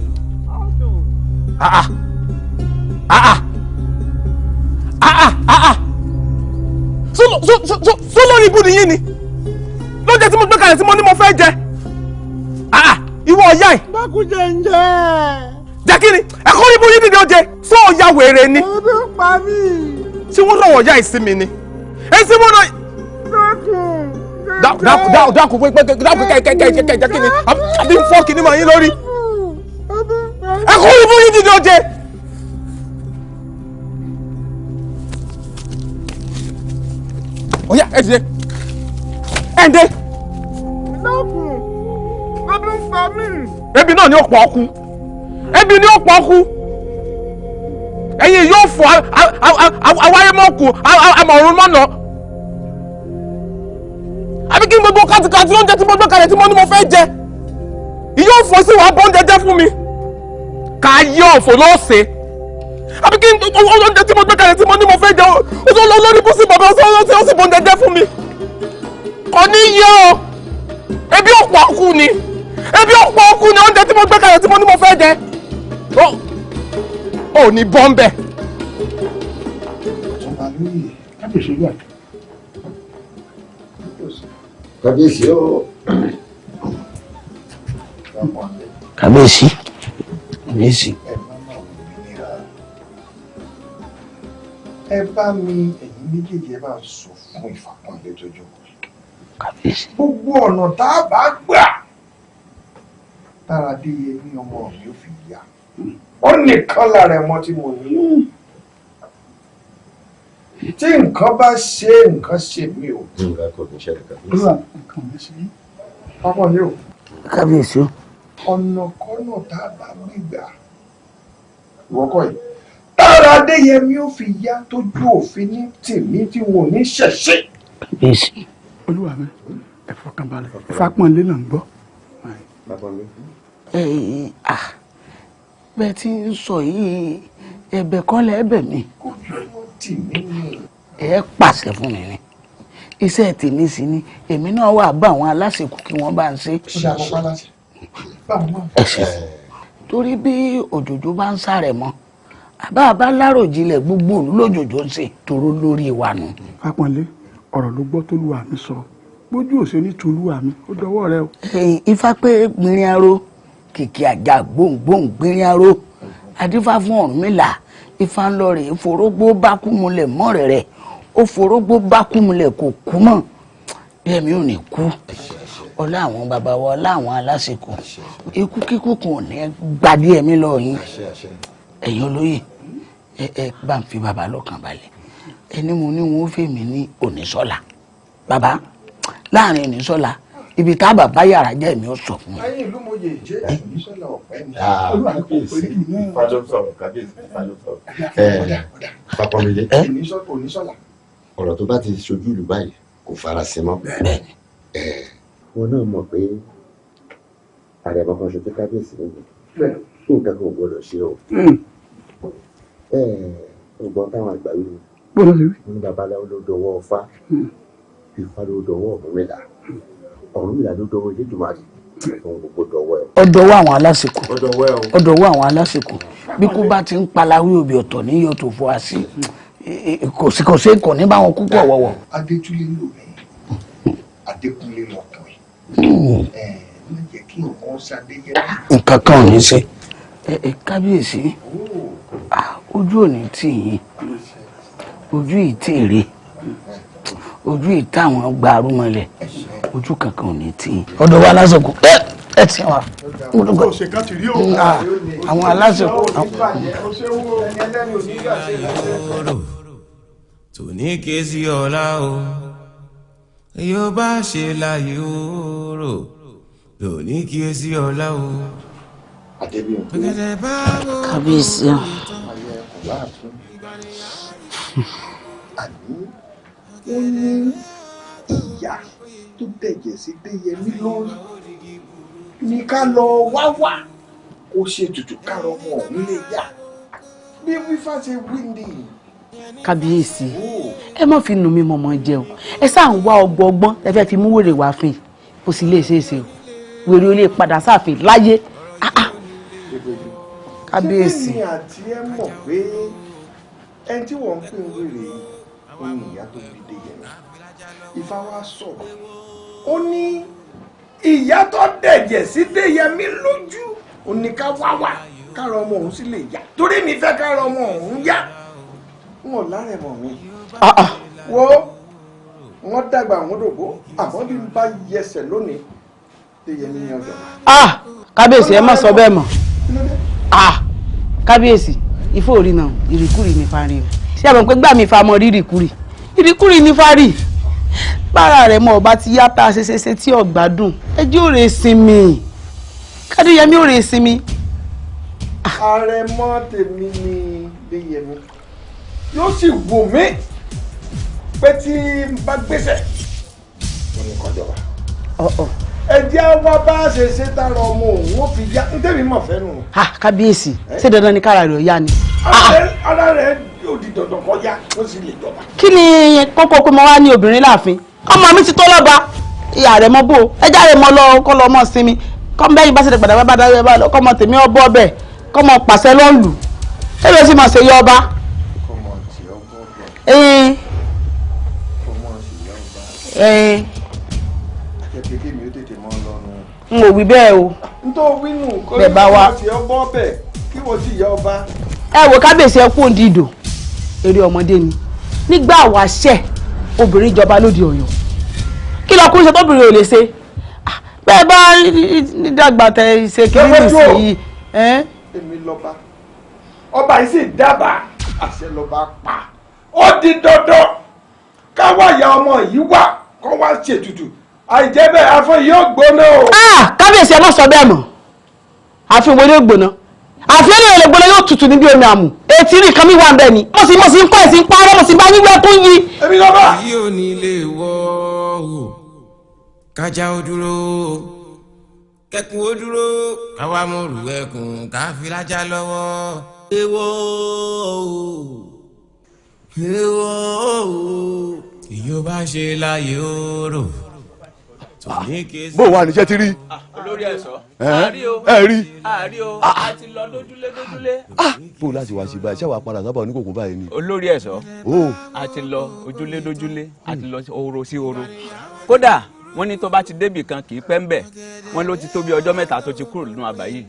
So lórí ibùdó yín ni lóúnjẹ tí mo gbé kalẹ̀ tí mo ní mo fẹ́ jẹ ìwọ ọ̀yá ẹ̀. bákújẹ ń jẹ. jẹ́ kí ni ẹ̀kọ́ ibú yín nìyẹn jẹ fún ọ̀yá wèrè ni. òbí ń pa mí. tí wọ́n rọ̀wọ̀ ọ̀yá ìsinmi ni èsì wọn náà. dákun pé kẹ́kẹ́ jẹ́ kí ni àbí ń fọ́ kí ni màá yín lórí. ẹ̀kọ́ ibú yín nìyẹn jẹ. Oya, ẹ dìde. Ẹ ǹdẹ. Dákun, ebi ń pa mí. Ebi náà ni ó pọ̀ ọkú. Ebi ni ó pọ̀ ọkú. Ẹ̀yin yóò fọ àwáyé mọ́kù àmọ̀rún mọ́nà. Àbí kí n gbogbo kàtìkàtì oúnjẹ tí mo gbé kalẹ̀ tí mo ní mo fẹ́ jẹ. Ìyóò fọ sí wàá bọ́ oúnjẹ jẹ fún mi. Kà á yẹ ọ̀fọ̀ lọ́ọ̀sẹ̀. Àbí kí n oúnjẹ tí mo gbé kalẹ̀ tí mo ní mo fẹ́ jẹ o tó lọ lórí bùsí bàbá ọsọ tí ó sì bọ́ oúnjẹ jẹ fún mi. Kò ní yẹ o ebi ọ̀pọ̀ ọkù ni oúnjẹ tí mo gbé kalẹ̀ tí mo ní mo fẹ́ jẹ ò ní bọ́ ń bẹ̀. kábíyèsí o. kábíyèsí. ẹ bá mi ẹ̀yin méjèèjì ẹ bá sọ fún Ìfàpọ̀nlé tó jókòó. kábíyèsí. gbogbo ọ̀nà tá a bá gbà tára dé yẹ ní ọmọ mi ò fi yá ó nìkan lára ẹmọ tí mo ní tí nǹkan bá ṣe nǹkan ṣe mí o. nǹkan kò ní ṣẹlẹ̀ kábíyèsí. nǹkan mi ṣe Ìfàpọ̀nlé o. kábíyèsí o. ọ̀nà kọ́nà tá a bá gbígbà ìwọ́kọ̀ yìí tára Adéyẹmí ó fi yá tójú òfin ní tèmi tí wọn ò ní ṣẹ̀ṣẹ̀. kábíyèsí. olúwa mi ẹ fọkànbalẹ̀ Ìfàpọ̀nlé náà ń gbọ́. bẹ́ẹ̀ tí ń sọ yìí ẹ̀bẹ̀ kọ́ lẹ́ ẹ̀bẹ̀ mi. ẹ pàṣẹ fún mi ni iṣẹ́ tèmi sí ni èmi náà wà bá àwọn aláṣekù kí wọ́n bá ń ṣe. ẹ ṣe torí bí òjòjò bá ń sáré mọ́ àbá láròjinlẹ̀ gbogbo olójòjò ń ṣe toró lórí wa nù. Ìfàpọ̀nlé ọ̀rọ̀ ló gbọ́ tólúwa mi sọ bójú òṣè ní tolúwa mi ó dọwọ́ rẹ o. ifá pé gbìnrín aró kìkì àjà gbòǹgbòǹ gbìnrín aró adífá fún Ọ̀rúnmìlà ifá ń lọ rè é forógbó bá kú mulẹ̀ mọ́rẹ̀ rẹ̀ ó forógbó bá kú mulẹ̀ kò kú mọ́ bẹ́ẹ̀ mi ò ní kú ọlá àwọn bàbá wa ọlá àwọn alásìkò ikú kíkú kan ò ní gbadé ẹ̀mí lọ yín ẹ̀yin olóyè ẹ bá ń fi bàbá lọ́kàn balẹ̀ ẹni mo ní wọn ó fèmí ní Onísọ́lá bàbá láàrin Onísọ́lá ibi tá bàbá yàrá jẹ́ mi ó sọ fún mi. ayé ìlú mòye jẹ́ Onísọ́lá ọ̀pẹ́ ni olúwa kò pé kí ní. ìfàlọ́sọ̀rọ̀ kábíyèsí ìfàlọ́sọ̀rọ̀ Pápọ́nmilé Onísọ́lá. ọ̀rọ̀ tó bá ti ṣojú ìlú báyìí kò farasin mọ́. wọn náà mọ̀ pé ààrẹ kankan ṣojú kábíyèsí nìyí nǹkan kan ò gbọdọ̀ ṣe o. ọgbọ́n táwọn àgbà yìí ní babaláwo ló dọwọ́ Ọ̀fà Ifá ló dọwọ́ Ọ̀rúnmìlà Ọ̀rúnmìlà ló dọwọ́ Elédùmarè ohun gbogbo dọwọ́ ẹ̀. ọ̀dọ̀wọ́ àwọn alásìkò ọ̀dọ̀wọ́ àwọn alásìkò bí kú bá ti ń palawí òbí ọ̀tọ̀ ní yóò tó fọ́ àṣì kò sí kò ní báwọn kúkú ọ̀wọ́wọ́. Adétúnlé lò mí Adékúnlé lọkùnrin má jẹ́ kí nǹkan ṣàdéyẹ. nǹkan kan ò ní ṣe kábíyèsí ojú ò ní tì yín ojú ìtèrè ojú ìtàwọn gba arúmọlẹ̀ ojú kankan ò ní tì yín. ọ̀dọ̀ wa lásìkò ẹ ti wà. àwọn alásìkò. tòní ké sí ọ̀la o yóò bá ṣe láyé oòrò tòní ké sí ọ̀la o. kábíyèsí àní ó ní ìyá tó dẹ̀jẹ̀ sí Déyẹmí lórí ní ká lọ wá kó ṣe tutù kárọ̀ ọmọ ọ̀hún lè yá bí wífà ṣe wí ni. kábíyèsí ẹ má fi nù mí mọ̀mọ́ jẹun ẹ sáà ń wá ọgbọ́n ẹ fẹ́ fi mú wèrè wá fún yìí kò sì lè ṣe é ṣe o wèrè ó lè padà sáàfin láyé kábíyèsí. ṣé ní àti ẹ mọ̀ pé ẹni tí wọ́n ń pè ń wèrè yìí ó ní ìyá tó bí Déyẹmí Ifá wa sọ̀rọ̀ ó ní ìyá tó dẹ̀jẹ̀ sí Déyẹmí lójú ó ní ká wá káàrọ̀ ọmọ òun sì lè yá torí mi fẹ́ káàrọ̀ ọmọ òun yá wọn lárẹ̀ mọ̀ mi wo wọn dàgbà àwọn òdògbó àmọ́ bí n bá yẹsẹ̀ lónìí Déyẹmí ní ọjọ́. kábíyèsí ẹ má sọ bẹ́ẹ̀ mọ́ kábíyèsí ifo orí náà ìrìkúrì ní fárí o ṣé àmọ́ pé gbà mí fa mọ́ ìrìkúrì ní fárí bára rẹ̀ mọ́ ọba ti yá tá a ṣeṣeṣe tí ọ̀gbádùn ẹjẹ́ ò rè sinmi Kádéyẹmí ò rè sinmi. àrẹ̀mọ tèmi ni Déyẹmí yóò sì wò mí pé tí n bá gbéṣẹ́ wọn ní kọjọba ẹjẹ́ wa bá ṣe ṣe tára ọmọ òun ó fi yá ń tẹ̀mí mọ̀ fẹ́ nù. kábíyèsí ṣé dandan ni kára rẹ̀ yá ni. ara rẹ̀ yóò di dandan kọjá ó sì lè jọba. kí ni kókó pé mo wá ní obìnrin láàfin ọmọ mi ti tó lọ́ba ìyá rẹ̀ mọ́ bò ẹjá rẹ̀ mọ́ lọ kọ́ lọ́ mọ́ sinmi kọ́ bẹ́yìn bá ṣe padà bá dáwọ́ bá lọ kọ́ mọ tèmi ọbọ̀ ọbẹ̀ kọ́ mọ pàṣẹ lọ́ọ̀lù ẹ̀rọ sì mọ̀ ṣe yọ ọba. n ò wí bẹ́ẹ̀ o. n tó wí nù kó ní wọ́n ti ọbọ̀ ọbẹ̀ kí wọ́n sì yọ ọba. ẹ wo kábíyèsí ẹ kú òǹdí ìdò eré ọmọdé ni nígbà wáṣẹ obìnrin jọba lóde Ọ̀yọ́ kí lọkùnrin ṣe tóbìnrin ò lè ṣe bẹ́ẹ̀ bá dàgbà tẹ ṣe kiri nìsín. èmi lọ́ba ọba yìí sì dábàá àṣẹ lọ́ba pa ó di dandan káwá ìyá ọmọ yìí wà kó wá ṣètùtù àìjẹ́ bẹ́ẹ̀ afọ yóò gbóná o. kábíyèsí ẹ má sọ bẹ́ẹ̀ mọ́ àfihàn wo ni ó gbóná àfihàn ni èlé gbóná yóò tutù níbi omi àmù etí rí nǹkan mi wà bẹ́ẹ̀ ni mo sì ń kọ́ ẹ̀sìn parọ́ mo sì bá yín gbẹ́kún yí. èmi lọ́ba. èyí ò ní lè wọ́ o kájà ó dúró kẹkùn ó dúró káwá mú rù ẹkùn ká fi lájà lọ́wọ́. èèwọ̀ o èèwọ̀ o èyí ò bá ṣe láyé oòrò. bó wà níṣẹ́ ti rí. olórí ẹ̀ṣọ́ ẹ rí. àárí o a ti lọ dójúlé. bó láti wá sí báyìí ṣáà wà padà sábà oníkòkò báyìí ni. olórí ẹ̀ṣọ́ a ti lọ ojúlé dójúlé a ti lọ oro sí oro kódà wọ́n ní tó bá ti débì kan kì í pẹ́ ń bẹ̀ wọ́n ló ti tó bí ọjọ́ mẹ́ta tó ti kúrò nínú àbá yìí.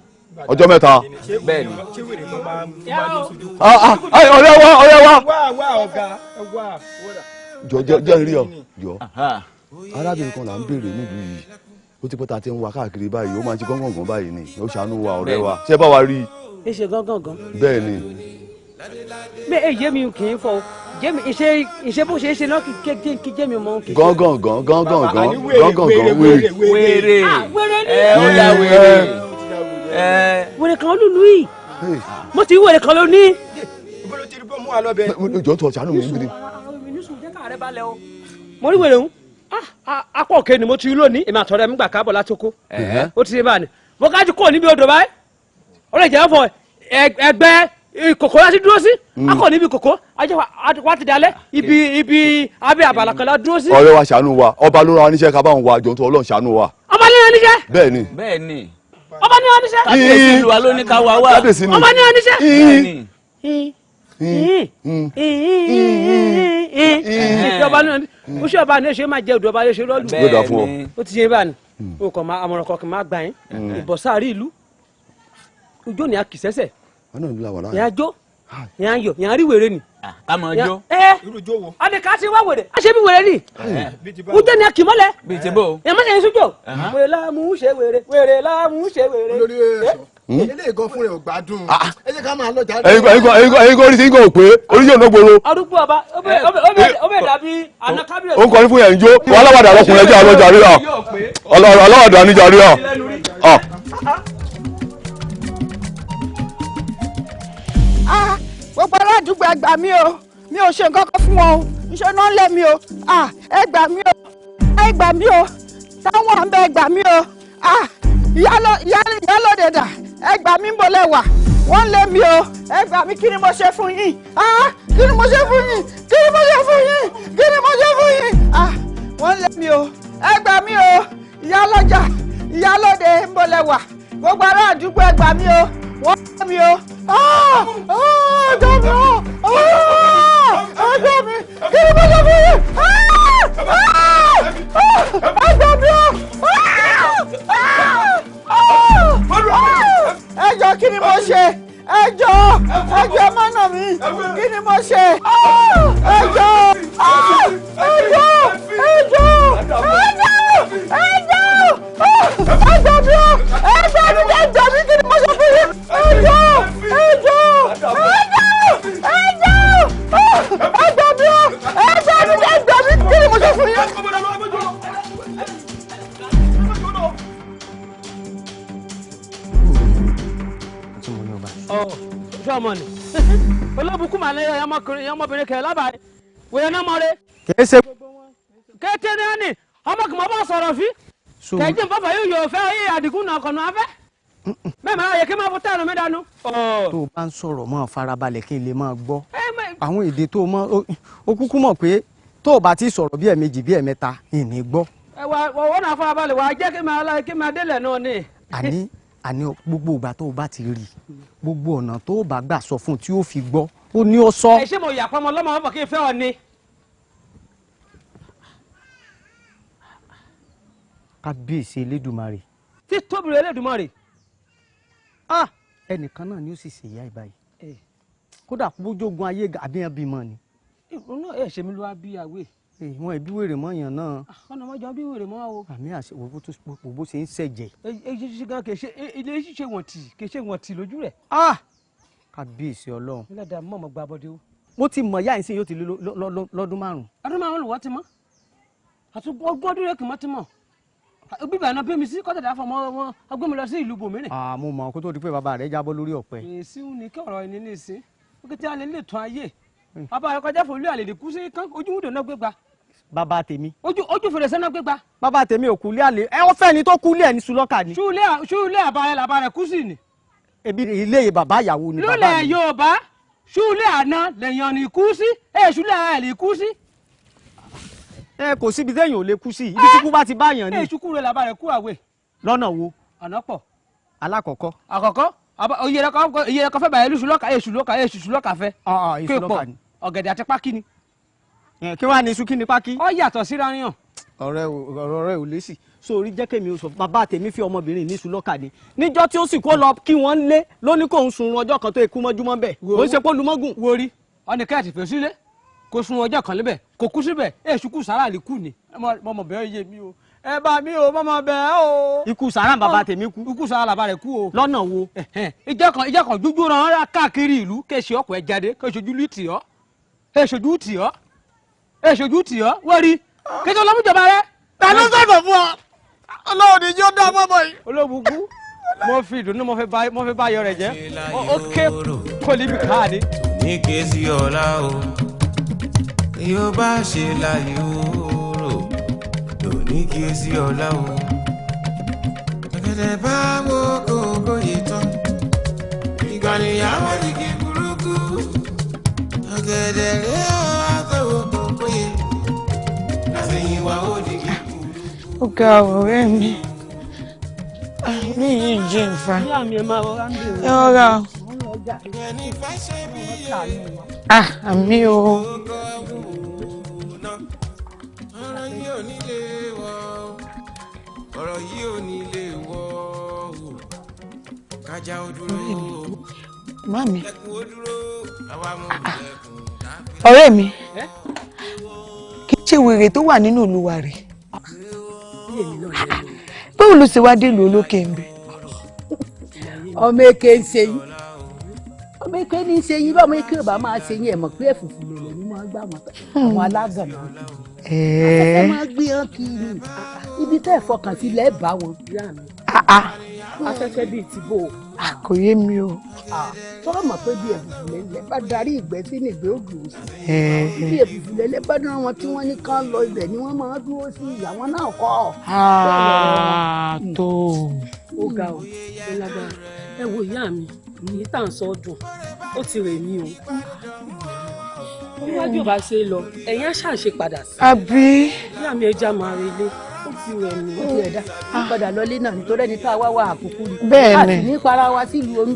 ọjọ́ mẹ́ta. bẹ́ẹ̀ ni. ọ̀rẹ́ wa. wá ọ̀gá jọ jẹ́ ń rí ọ jọ arábìnrin kan là ń béèrè nílùú yìí ó ti pẹ́ ta ti ń wa káàkiri báyìí ó máa ń ṣe gángan báyìí ni ó ṣàánú wa ọ̀rẹ́ wa ṣé bá wa rí i. ẹ ṣe gángan. bẹ́ẹ̀ ni. bẹ́ẹ̀ èyí mi kì í fọ jẹ́mi ìṣe bó ṣe é ṣe náà kí jẹ́mi mọ́ kì í. gángan wèrè ó dá wèrè. wèrè kan lùlù yìí mo ti wèrè kan ló ní. jọ tó ṣàánú mi níbi. mo rí wèrè ń apọ̀ òkè ni mo ti rí lónìí èmi àtọ̀rẹ́ mi gbà káàbọ̀ látòkó ó ti ṣe báyìí mo kájú kò níbi odò báyìí ó lè jẹ́ fọ ẹgbẹ́ kòkó láti dúró sí akọ níbi kòkó ajá wa ti dalẹ̀ ibi abẹ́ àbàlà kan la dúró sí. ọ̀rẹ́ wa ṣàánú wa ọba ló ra wa níṣẹ́ ká bá wọn wa jọ tó Ọlọ́run ṣàánú wa. ọba ní oníṣẹ́. bẹ́ẹ̀ ni. ọba ní oníṣẹ́. kábíyèsí ìlú wa ló ní ká wá wá. ọba ní oníṣẹ́. ìjọba ní oṣù ọba ní oṣù máa jẹ odò ọba ní oṣù lọ́lù. ló dà fún ọ. ó ti ṣe báyìí o kò máa àmọ̀ràn kọ̀ọ̀kan máa gbà yín ìbọ̀sáàrí ìlú ijó ni a kì í sẹ́sẹ̀ yẹn jó yẹn yọ yẹn rí wèrè ni. ká mọ jó. ọdẹ ká ti wá wèrè a ṣe bí wèrè ni ujó ni a kì í mọ́lẹ̀. bí ti bò. yẹn mọ́lẹ̀ yẹn sójó. wèrè láàmú ṣe wèrè láàmú ṣe wèrè. olórí ẹ̀ṣọ́ eléyìí gan fún rẹ̀ ò gbádùn ẹ jẹ́ ká máa lọ jáde. ẹyin kò rí sí kò pé orí yóò ná gbòòrò. ọdúnkù ọba ó bẹ̀ dàbí àná kábíyèsí. ó ń kọrin fún yẹn ń jó wọn aláwàdà lọkùnrin ẹjẹ àwọn ọjà rírà aláwàdà níjà rírà. gbogbo aládùúgbò ẹ gbà mí o mi ò ṣe nǹkan kan fún wọn o iṣẹ́ náà lé mi o ẹ gbà mí o ẹ gbà mí o táwọn àmbẹ ẹ gbà mí o ìyálóde dà ẹ gbà mí ń bọ̀ lẹ́wà wọ́n lé mi o ẹ gbà mí kí ni mo ṣe fún yín kí ni mo ṣe fún yín kí ni mo ṣe fún yín kí ni mo ṣe fún yín wọ́n lé mi o ẹ gbà mí o ìyálọ́jà ìyálóde ń bọ̀ lẹ́wà gbogbo ará àdúgbò ẹ gbà mí o wọ́n lé mi o ẹjọ́ mi o ẹjọ́ mi kí ni mo ṣe fún yín ẹjọ́ mi o ẹjọ́ kí ni mo ṣe ẹjọ́ má nà mí kí ni mo ṣe ẹjọ́ kí ni mo ṣe fún yín kí ni mo ṣe fún yín. sọmọ ni olóbùkún màá lẹ́yìn ọmọbìnrin kẹ lábàá wòye náà mọ̀re. kìí ṣe. kété ní ẹni ọmọkùnrin bá sọ̀rọ̀ fi kẹjí nfọ̀fọ̀ yóò yóò fẹ́ yí àdìgún náà kọ̀nù afẹ́ mẹ́ẹ̀ máa yẹ kí n máa fún tẹ́ẹ̀nù mi dànù. tó o bá ń sọ̀rọ̀ máa farabalẹ̀ kí n lè máa gbọ́ àwọn èdè tó o mọ̀ o kúkú mọ̀ pé tó o bá ti sọ̀rọ̀ bí ẹ̀ẹ̀mejì bí ẹ̀ẹ̀mẹ́ta ìní gbọ́. ẹ wọ́n náà farabalẹ̀ wà á jẹ́ kí n máa délẹ̀ náà ni. àní gbogbo ìgbà tó o bá ti rí gbogbo ọ̀nà tó o bá gbà sọ fún un tí ó fi gbọ́ ó ní ó sọ. ẹ ṣé mo yà pọ́nmọ lọ́mọ ọ̀bọ̀ kí n fẹ́ ọ ni. kábíyèsí elédùmarè. tí tóbi rẹ elédùmarè. ẹnìkan náà ni ó sì ṣèyá ìbáyìí kódà bójógun ayé àbíyàn bímọ ni. ìrònú ẹ ṣe mi ló wá bí àwẹ. wọn ìbí wèrè mọ yàn náà. ọ̀nà mọ́jọ bí wèrè mọ́ o. àmì àṣẹ bó ṣe ń ṣẹ̀jẹ̀. èyí ṣe gan kèṣe ilé ṣíṣe wọn tì lójú rẹ̀. kábíyèsí ọlọ́run. ẹlẹ́dàá mọ̀mọ́ gba abọ́dé o. mo ti mọ̀ yáà ìsìn yóò ti lé lọ́dún 5. ọdún 5 lùwọ́ ti mọ́ àti ọgbọ́n ọdún rẹ̀ kì mọ́ ti mọ̀ bíbá iná bí mi sí kọ́tàdá fún ọmọ ọgbọ́n mi lọ sí ìlú bòmíràn. mo mọ̀ kó tó di pé bàbá rẹ̀ jábọ́ lórí ọ̀pẹ. èsì ní kí ọ̀rọ̀ ẹni ní ìsín ó kí tí a lè lè tún ayé bàbá rẹ̀ kọjá fòlú àlè kú sí kán ojú wúdò náà gbégbá. bàbá tèmi. ojú fèrèsé náà gbégbá. bàbá tèmi ò kúlé àlè ẹ wọ́n fẹ́ ni tó kúlé ẹ̀ ní sulọ́kà ni. ṣúlẹ̀ àbá rẹ̀ kú sí ni. ebi ilé bàbá ìyàwó ni bàbá mi. lólè Yorùbá ṣúlẹ̀ àná lèèyàn ní kú sí ṣúlẹ̀ ẹ̀ lè kú sí. kò síbi téèyàn ò lè kú sí ibi tí kú bá ti báyàn ni. èṣù kúrò làbá rẹ̀ kú àwẹ̀. lọ́nà wo. ọ̀nà pọ̀. alákọ̀ọ́kọ́. àkọ́kọ́ iye rẹ̀ kọ́ fẹ́ bàyẹ̀ èṣù lọ́kà fẹ́. èṣù lọ́kà ni. ọ̀gẹ̀dẹ̀ àti pákí ni. kí wàá ní iṣu kí ni pákí. ó yàtọ̀ síra yàn. ọ̀rọ̀ rẹ̀ ò lé sí sórí jẹ́ kémi ó sọ bàbá tèmi fi ọmọbìnrin ní iṣu lọ́kà ni níjọ́ tí ó sì kó lọ kí wọ́n lé lóní kò ń sun ọjọ́ kan tó ikú mọ́júmọ́ bẹ́ẹ̀ ó ń ṣe pé olùmọ́gùn. wórí ọ̀nìkẹ́ẹ̀tì fẹ́ sílé kò sun ọjọ́ kan lébẹ̀ kò kú síbẹ̀ èṣù kù sára lè kú ni ọmọbìnrin yé mi o ẹ bá mi o mọ́mọ́ bẹ́ẹ̀ o. ikú sàrà bàbá tèmi kú. ikú sàrà bàbá rẹ̀ kú o. lọ́nà wo. ìjẹ́ kan dúdú ràn án káàkiri ìlú kéṣe ọkọ̀ ẹ̀ jáde kéṣojú lù tì ọ́ èṣojú tì ọ́ èṣojú tì ọ́ wọ́n rí kéṣe ọlọ́mújọba rẹ̀. ta ló sọ̀rọ̀ fún ọ ọlọ́run ní yóò dá mọ́mọ́ yìí. olóbùkún mo fi ìdùnnú mo fẹ́ bá ayọ̀ rẹ̀ jẹ́ ó ké kólíbì káàdì. ní kéésì ọ̀la o yóò bá ṣe láyé òòrò lò ní kéésì ọ̀la o. ọ̀gẹ̀dẹ̀ bá wo kókó yìí tán ìgbàlèyàwó ní kí burúkú ọ̀gẹ̀dẹ̀ rẹ̀ ọ́ àtọwọ́ kókó yìí àfẹ̀yìn wa ó ní kí burúkú. ó ga ọ̀rẹ́ mi mi yìí jí nfa ẹ rọra o. Àmì o. ọ̀rọ̀ yìí ò ní lè wọ̀ ọ̀rọ̀ yìí ò ní lè wọ̀ kájà ó dúró. Mami. Ọ̀rẹ́ mi kì í ṣe wèrè tó wà nínú Olúwa rẹ̀. Báwo ló ṣe wá dé ìlú olókè ń bẹ? Ọmọ èké ń ṣe yín ọmọ èké ní í ṣe yín bá ọmọ èké ò bá máa ṣe yín ẹ̀ mọ̀ pé ẹ̀fùfù lòlò ní wọ́n gbà wọ́n àwọn alágànná afẹ́fẹ́ máa gbé hàn kiri ibi tẹ́ ẹ̀ fọkàn sí lẹ́ẹ̀ bá wọn. afẹ́fẹ́ bíi ti bò. Kò yé mi o. tọ́rọ̀ mọ̀ pé bí ẹ̀fùfù lẹ́lẹ́ bá darí ìgbẹ́ sí ní ìgbẹ́ òdùn sí bí ẹ̀fùfù lẹ́lẹ́ bá dán wọn tí wọ́n ní kán lọ ibẹ̀ ni wọ́n máa dúró sí ìyàwó náà kọ́. Tó ó ga ọ ó lágbára ẹ wo ìyá mi èyí tá à ń sọ ọdún ó ti rè mí o níwájú bá ṣe lọ ẹ̀yin á ṣàṣe padà sí. àbí. ìyá mi ẹja máa relé ó ti rè mí. ó ti ẹ̀dá padà lọlé náà nítorí ẹni tá a wá wá àkókò rí. bẹ́ẹ̀ ni a sì ní para wa sílùú olù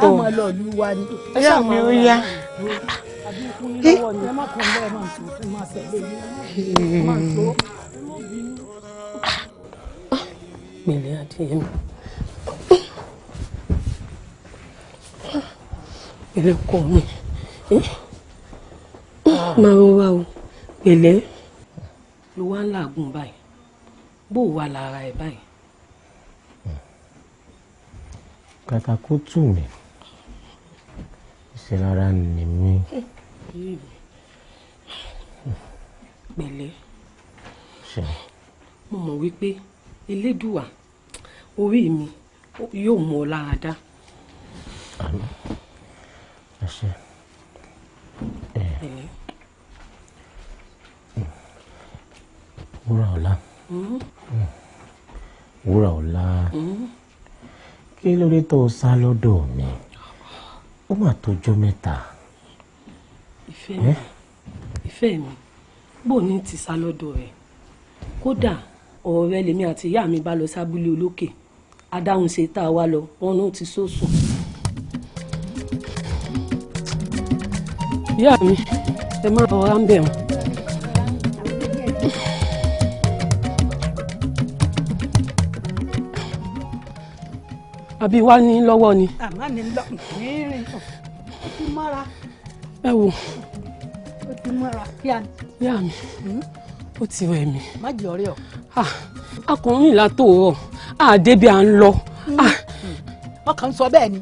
a máa lọ ìlú wa ni. ìyá mi ó yá. ẹ má kàn bẹ́ẹ̀ máa tó fún máa tẹ̀lé mi máa tó. pẹ̀lẹ́ Adéyẹmí pẹ̀lẹ́ kọ mi máa rọra o pẹ̀lẹ́ ló wá ń làágùn báyìí bó wà lára ẹ̀ báyìí. kàkà kó tù mí ṣe rárá ni mí. pẹ̀lẹ́ mo mọ̀ wípé elédùà orí mi yóò mú ọ lára dá. wúrà ọ̀la wúrà ọ̀la kí ló dé tó sá lọ́dọ̀ mi ó mà tójọ́ mẹ́ta. ìfẹ́ mi bò ní ti sá lọ́dọ̀ rẹ̀ kódà ọ̀rẹ́ lèmi àti ìyá mi bá lọ sábúlé olókè adáhùn ṣe tá a wá lọ wọn náà ti sósùn. ìyá mi ẹ má rọra ń bẹ̀ wọ́n. àbí wá ní lọ́wọ́ ni. àmọ́ ní lọ rírìn ó ti mọ́ra. ẹ wò. ó ti mọ́ra kí a. ìyá mi ó ti rẹ̀ mí. má jẹ́ ọ̀rẹ́ ọ. akọrin ìlà tó rọ àdébí à ń lọ. ọkàn sọ bẹ́ẹ̀ ni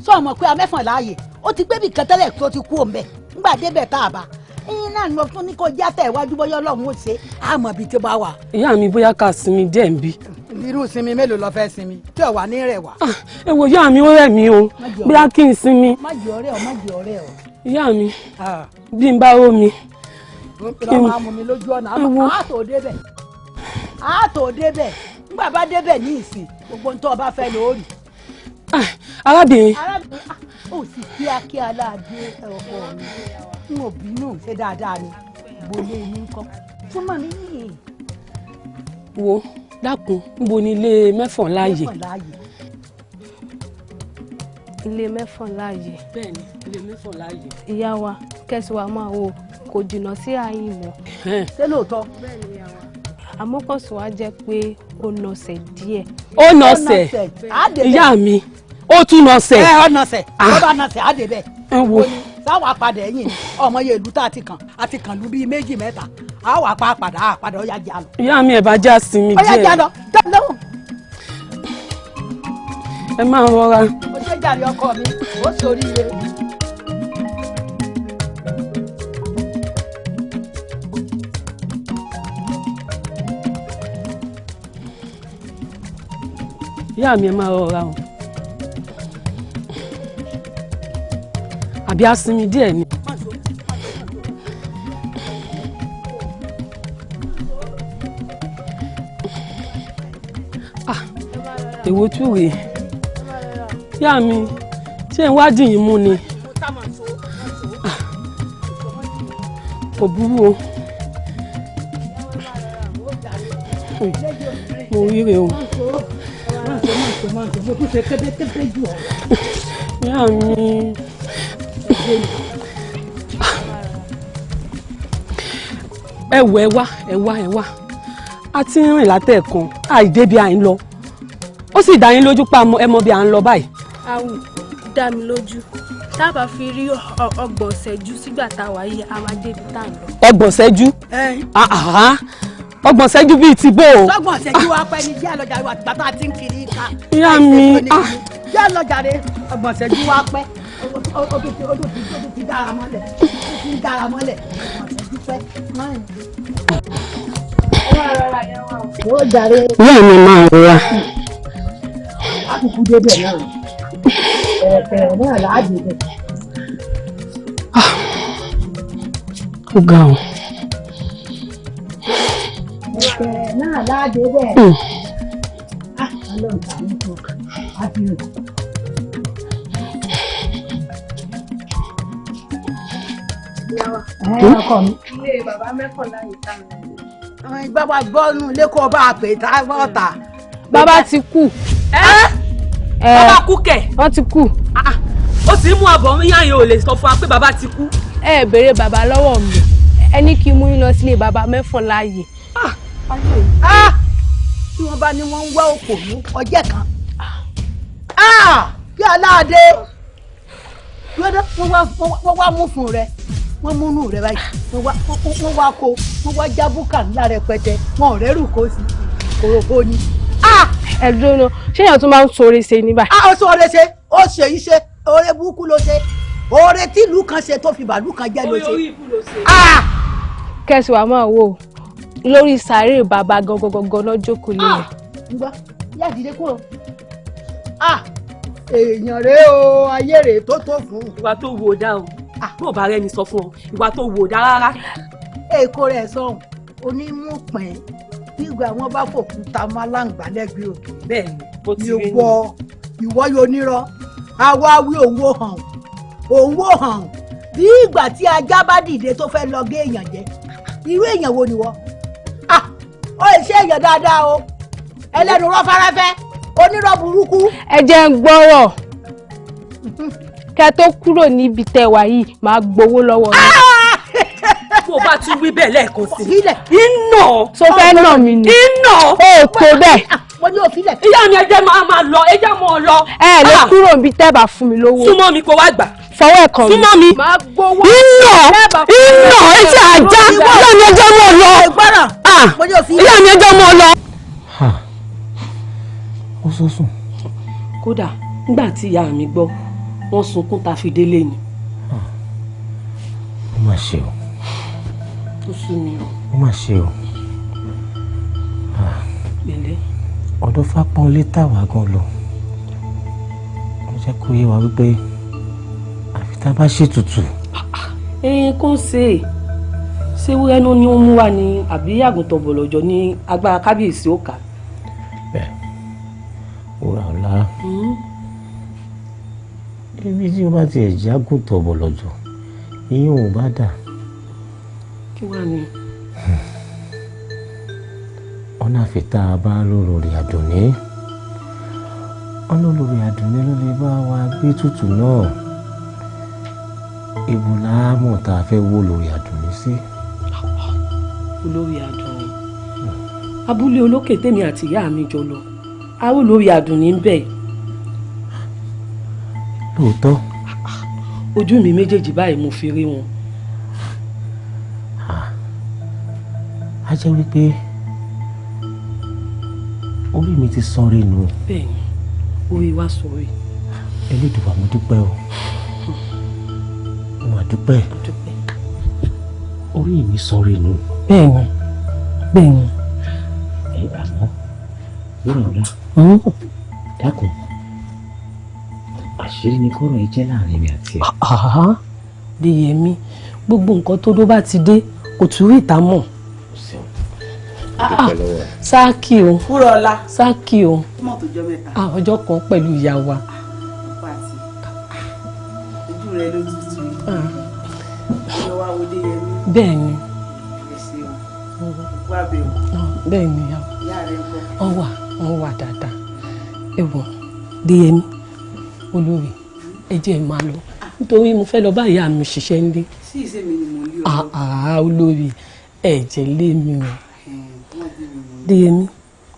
sọ ọmọ pé amẹ́fọ̀n láàyè ó ti gbébì kẹtẹ́lẹ̀ tó ti kú òǹbẹ ńgbà débẹ̀ tá a bá ẹyin náà lọ tún ní kó já tẹ̀ iwájú bọ́yọ́ ọlọ́run ó ṣe àmọ́ bíi tí bá wà. ìyá mi bóyá ká sinmi díẹ̀ ń bí. irú sinmi mélòó lọ fẹ́ sinmi tí ò wà ní rẹ̀ wá. ẹ wo ìyá mi ó rẹ̀ mí o bóyá kí n sinmi. má jẹ́ ọ̀rẹ́ ọ má jẹ́ ọ̀rẹ́ ọ. ìyá mi bí n bá ró mi. kí n máa mú mi lójú ọ̀nà àtò débẹ̀ nígbà bá débẹ̀ ní ìsìn gbogbo ń tọ́ ọ bá fẹ́ lórí. arábìnrin. ó sì kíákíá láàdé ọkọ mi n ò bínú ṣe dáadáa ni gbolé mi ń kọ́ túmọ̀ níyì. wo dákun níbo ni ilé mẹ́fọ̀n láàyè. ilé mẹ́fọ̀n láàyè. bẹ́ẹ̀ni ilé mẹ́fọ̀n láàyè. ìyá wa kẹsì wa máa wo kò jìnnà sí àyìn mọ́. ṣé lóòótọ́. bẹ́ẹ̀ni ìyá wa àmọ́ kò sọ wá jẹ́ pé ó nọ̀sẹ̀ díẹ̀. ó nọ̀sẹ̀ ìyá mi ó tún nọ̀sẹ̀. ó nọ̀sẹ̀ ó bá nọ̀sẹ̀ á débẹ̀. ẹ wo sáwọn apàdé ẹ̀yìn ọmọ yẹn ìlú tá a ti kàn lu bíi méjì mẹ́ta a wà pa padà ó yá jà lọ. ìyá mi ẹ̀ bá já sí mi díẹ̀. ó yá jà lọ lọ́wọ́. ẹ máa rọra. ó ṣe jàre ọkọ mi ó ṣoríire. ìyá mi ẹ máa rọra o àbí a sinmi díẹ̀ ni. èwo tún rèé ìyá mi ṣé ń wádìí yín mú ni kò burú o mo ríre o. ìyá mi ẹ wá a ti ń rìn látẹ̀ẹ̀kan àìdébi à ń lọ ó sì dá yín lójú pa ẹ mọ bí à ń lọ báyìí. àwù dá mi lójú tá a bá fi rí ọgbọ̀n ṣẹ́jú sígbà tá a wà yìí a máa débi tá a lọ. ọgbọ̀n ṣẹ́jú ọgbọ̀n ṣẹ́jú bíi ti bó o. sọgbọ̀n ṣẹ́jú wa pẹ́ ni díẹ̀ lọ́jà wa tìgbà tá a ti ń kiri ká. ìyá mi díẹ̀ lọ́jà rẹ ọgbọ̀n ṣẹ́jú wa pẹ́ ó ti dára mọ́lẹ̀ ọgbọ̀n ṣẹ́jú pẹ́. ìyá mi máa rọra. a kúkú débẹ̀ náà ẹ̀ẹ̀kẹ̀rẹ̀ náà láàdì bẹ̀. ó ga ọ. ẹ̀ẹ̀kẹ̀rẹ̀ náà láàdì bẹ̀. ọlọ́run tàbí tó a ti rìn. ọkọ mi. ilé bàbá mẹ́kànlá yìí ta mi. bàbá gbọ́nù lẹ́kọ̀ọ́ bá a pè tá a bọ́ ta. bàbá ti kú. bàbá kú kẹ̀. wọ́n ti kú. ó sì ń mú àbọ̀ yíyan yìí ò lè sọ fún wa pé bàbá ti kú. ẹ béèrè bàbá lọ́wọ́ mi ẹ ní kí n mú yín lọ sílé bàbá mẹ́kànlá yìí. tí wọ́n bá ní wọ́n ń wá òkò ní ọjẹ́ kan. kí aláàdé wọ́n wá mú fún rẹ wọ́n múnú rẹ báyìí wọ́n wá kó wọ́n wá jábùkà ńlá rẹpẹtẹ wọn ò rẹ́rù kó sí kòròkó ni. ẹ dúró náà ṣé èèyàn tún máa ń sọ̀rọ̀ ṣe ní báyìí. ó sọ̀rọ̀ ṣe ó ṣe iṣẹ́ oore burúkú ló ṣe oore tí ìlú kan ṣe tó fi bàálù kan jẹ́ ló ṣe. kẹ́sì wàá máa wò lórí sàárè bàbá gangan náà jókòó lé rẹ̀. ǹgbọ́ yá dìde kúrò. èèyàn rèé o ayé rèé tó tó fún. ìwà tó wò dá o bó bá rẹni sọ fún ọ ìwà tó wò dá rárá. èkó rẹ̀ sọ̀hún onímùpín nígbà wọn bá fòkúta máláǹgbá lẹ́gbẹ̀ẹ́ òkè. bẹ́ẹ̀ni bó ti rí ni. ìwọ yóò nírọ́ àwa wí òun wò hàn bí ìgbà tí ajá bá dìde tó fẹ́ lọ gé èèyàn jẹ irú èèyàn wo ni wọ́n. ó ṣe èèyàn dáadáa o ẹlẹ́nu rọ́ fẹ́rẹ́fẹ́ onírọ́ burúkú. ẹ jẹ́ ń gbọ́rọ̀ kẹ́ tó kúrò níbi tẹ́ wà yìí máa gbowó lọ́wọ́ mi. bó bá tún wí bẹ́ẹ̀ lẹ́ẹ̀kan sí i. iná so fẹ́ nà mí ni. iná ó tó bẹ́ẹ̀. mo ní òfìlẹ̀. ìyá mi ẹ jẹ́ máa lọ ẹ jẹ́ mọ́ ọ lọ. ẹ lè kúrò níbi tẹ́ bá fún mi lówó. súnmọ́ mi kó wá gbà. fọwọ́ ẹ̀ kàn mí. súnmọ́ mi. máa gbowó. iná etí ajá ìyá mi ẹ jẹ́ mọ́ ọ lọ. ìyá mi ẹ jẹ́ mọ́ ọ lọ. ó sọ sùn. kódà nígbà tí ìyá mi gbọ́ wọ́n sunkún ta fi délé ni. ó mà ṣe o. ó sú mi o. ó mà ṣe o. pẹ̀lẹ́. ọ̀dọ̀ Fápọ́n lé tàwa gan lọ mo jẹ́ kó yé wa wípé àfi tá a bá ṣètùtù. ẹyin kò ṣe wúrẹ́ ló ní ó mú wa ní àbí àgùntàn bọ̀lọ̀jọ̀ ní agbára kábíyèsí ó kà. bẹ́ẹ̀ wúrà ọ̀la ibi tí o bá tiẹ̀ jẹ́ àgùntàn bọ̀lọ̀jọ̀ ìyẹn ò bá dà. kí wàá ní. ọ̀nà àfitá bá lólórí Àdùnní olólórí Àdùnní ló lè bá wa gbé tutù náà ibo láàmú tá a fẹ́ wó lórí Àdùnní sí. olórí Àdùnní abúlé olókè tèmi àti ìyá mi jọ lọ a ó lórí Àdùnní ń bẹ̀. lóòótọ́. ojú mi méjèèjì báyìí mo fi rí wọn. a jẹ́ wípé orí mi ti sanre nù. bẹ́ẹ̀ni orí wa sọ̀rọ̀. Elédùà mo dúpẹ́ o mo mà dúpẹ́ orí mi sanre nù. bẹ́ẹ̀ni bẹ́ẹ̀ni. àmọ́ lórí ọ̀la dákun àṣírí ni kọ́rọ̀ yìí jẹ́ láàrin mi àti ẹ̀. Déyẹmí gbogbo nǹkan tó dó bá ti dé kò tún rí ìta mọ̀. sáàkì o Fúrọ̀lá sáàkì o mọ̀ tó jọ mẹ́ta. ọjọ́ kan pẹ̀lú ìyá wa. ojú rẹ ló tutù yìí ló wá wo Déyẹmí. bẹ́ẹ̀ ni wá bẹ̀ wò. bẹ́ẹ̀ ni ìyá rẹ ń bọ̀. wọ́n wà dáadáa. ẹ wọ Déyẹmí olórí ẹ jẹ́ ẹ máa lọ nítorí mo fẹ́ lọ bá ìyá mi ṣiṣẹ́ nílé. sí ìsèmi ni mo lé ọ. olórí ẹ̀jẹ̀ lé mi o. Déyẹmí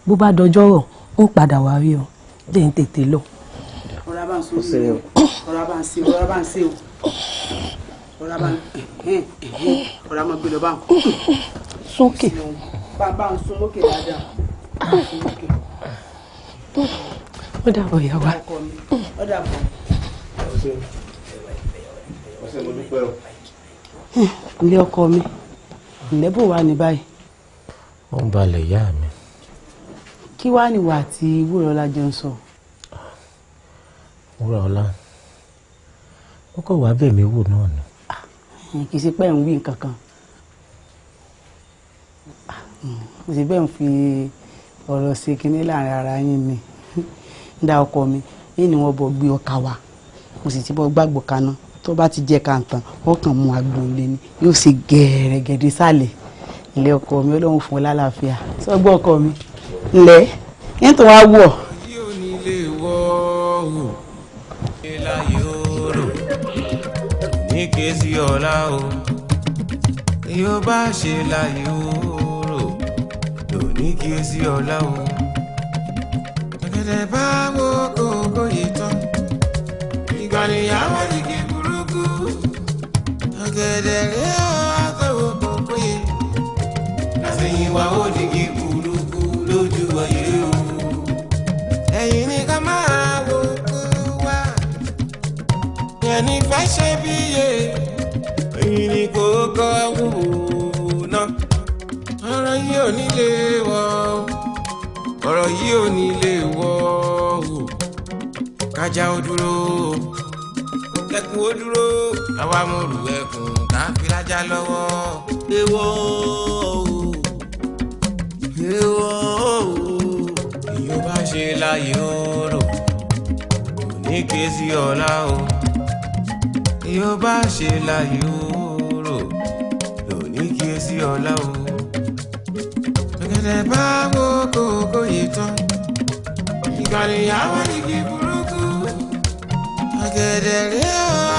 bó bá dọjọ́ rọ̀ ń padà wá rí ọ jẹ́ ń tètè lọ. ọ̀rá bá ń so yìí o ọ̀rá bá ń se o ọ̀rá bá ń se o ọ̀rá bá ń ọ̀rá máa gbé lọ bá ń kọ́. sókè. bá ń sún lókè dáadáa. ó dàbọ̀ ìyá wa. ó dàbọ̀. ilé ọkọ mi ìlẹ́bù wà ní báyìí. ó ń balẹ̀ ìyá mi. kí wàá níwà àti Wúrọ̀lá jọ ń sọ. Wúrọ̀lá ó kọ̀ wá bẹ̀ mí wò náà ni. kì í ṣe pé ẹ̀ ń wí nǹkan kan kì í ṣe bẹ́ẹ̀ ń fi ọ̀rọ̀ ṣe kinní láàrin ara yín ni dá ọkọ mi yìí ni wọ́n bọ̀ gbé ọkà wá mo sì ti bọ́ gbàgbọ́ kaná tó bá ti jẹ́ kàǹtàn ọkàn mu agbóhùnlé ni yóò ṣe gẹ̀ẹ́rẹ́gẹ̀dẹ́ sálẹ̀ ilé ọkọ mi Ọlọ́run fún ọ lálàáfíà sọgbọ́ ọkọ mi ńlẹ̀ yẹn tó wá wọ̀. ní kéésì ọ̀la o yóò bá ṣe láyé òòrò lò ní kéésì ọ̀la o gẹ́gẹ́ bá wo kókó yìí tán ìgbà nìyàwó ní kí burúkú ọ̀gẹ̀dẹ̀ rẹ̀ àtọwọ́ kókó yìí àṣeyìn wa ó ní kí burúkú lójú ayé o ẹ̀yìn ní ká máa wo kó wá ẹni fẹ́ ṣe bí yé ẹ̀yìn ní kò kọ́ wò náà ọ̀rọ̀ yìí ò ní lè wọ̀ ọ̀rọ̀ yìí ò ní lè wọ̀ kájà ó dúró kẹkùn ó dúró àwa mo rù ẹkùn ká fi lájà lọ́wọ́ ewọ́ ìyó bá ṣe láyé òrò kò ní ké sí ọ̀la o ìyó bá ṣe láyé òrò kò ní ké sí ọ̀la o gẹ́gẹ́ bá wo kókó yìí tán ìkànnì àwọn igi burúkú ọ̀gẹ̀dẹ̀ rẹ̀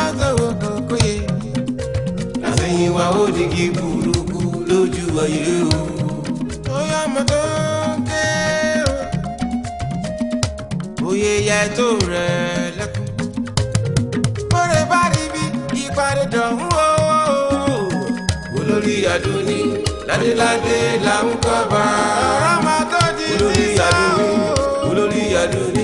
àtọwọ́ kókó yìí àṣeyìn wa ó digi burúkú lójú ayé o. ó yá ọmọ tó ń ké o òye ìyá ètò rẹ̀ lẹ́kùn bóre bá rí bí ìpàdé dọ̀hún o olórí àdúní ládéládé là ń kọ́ bá ọ̀rọ̀ máa tó di sísá o olórí àdúní.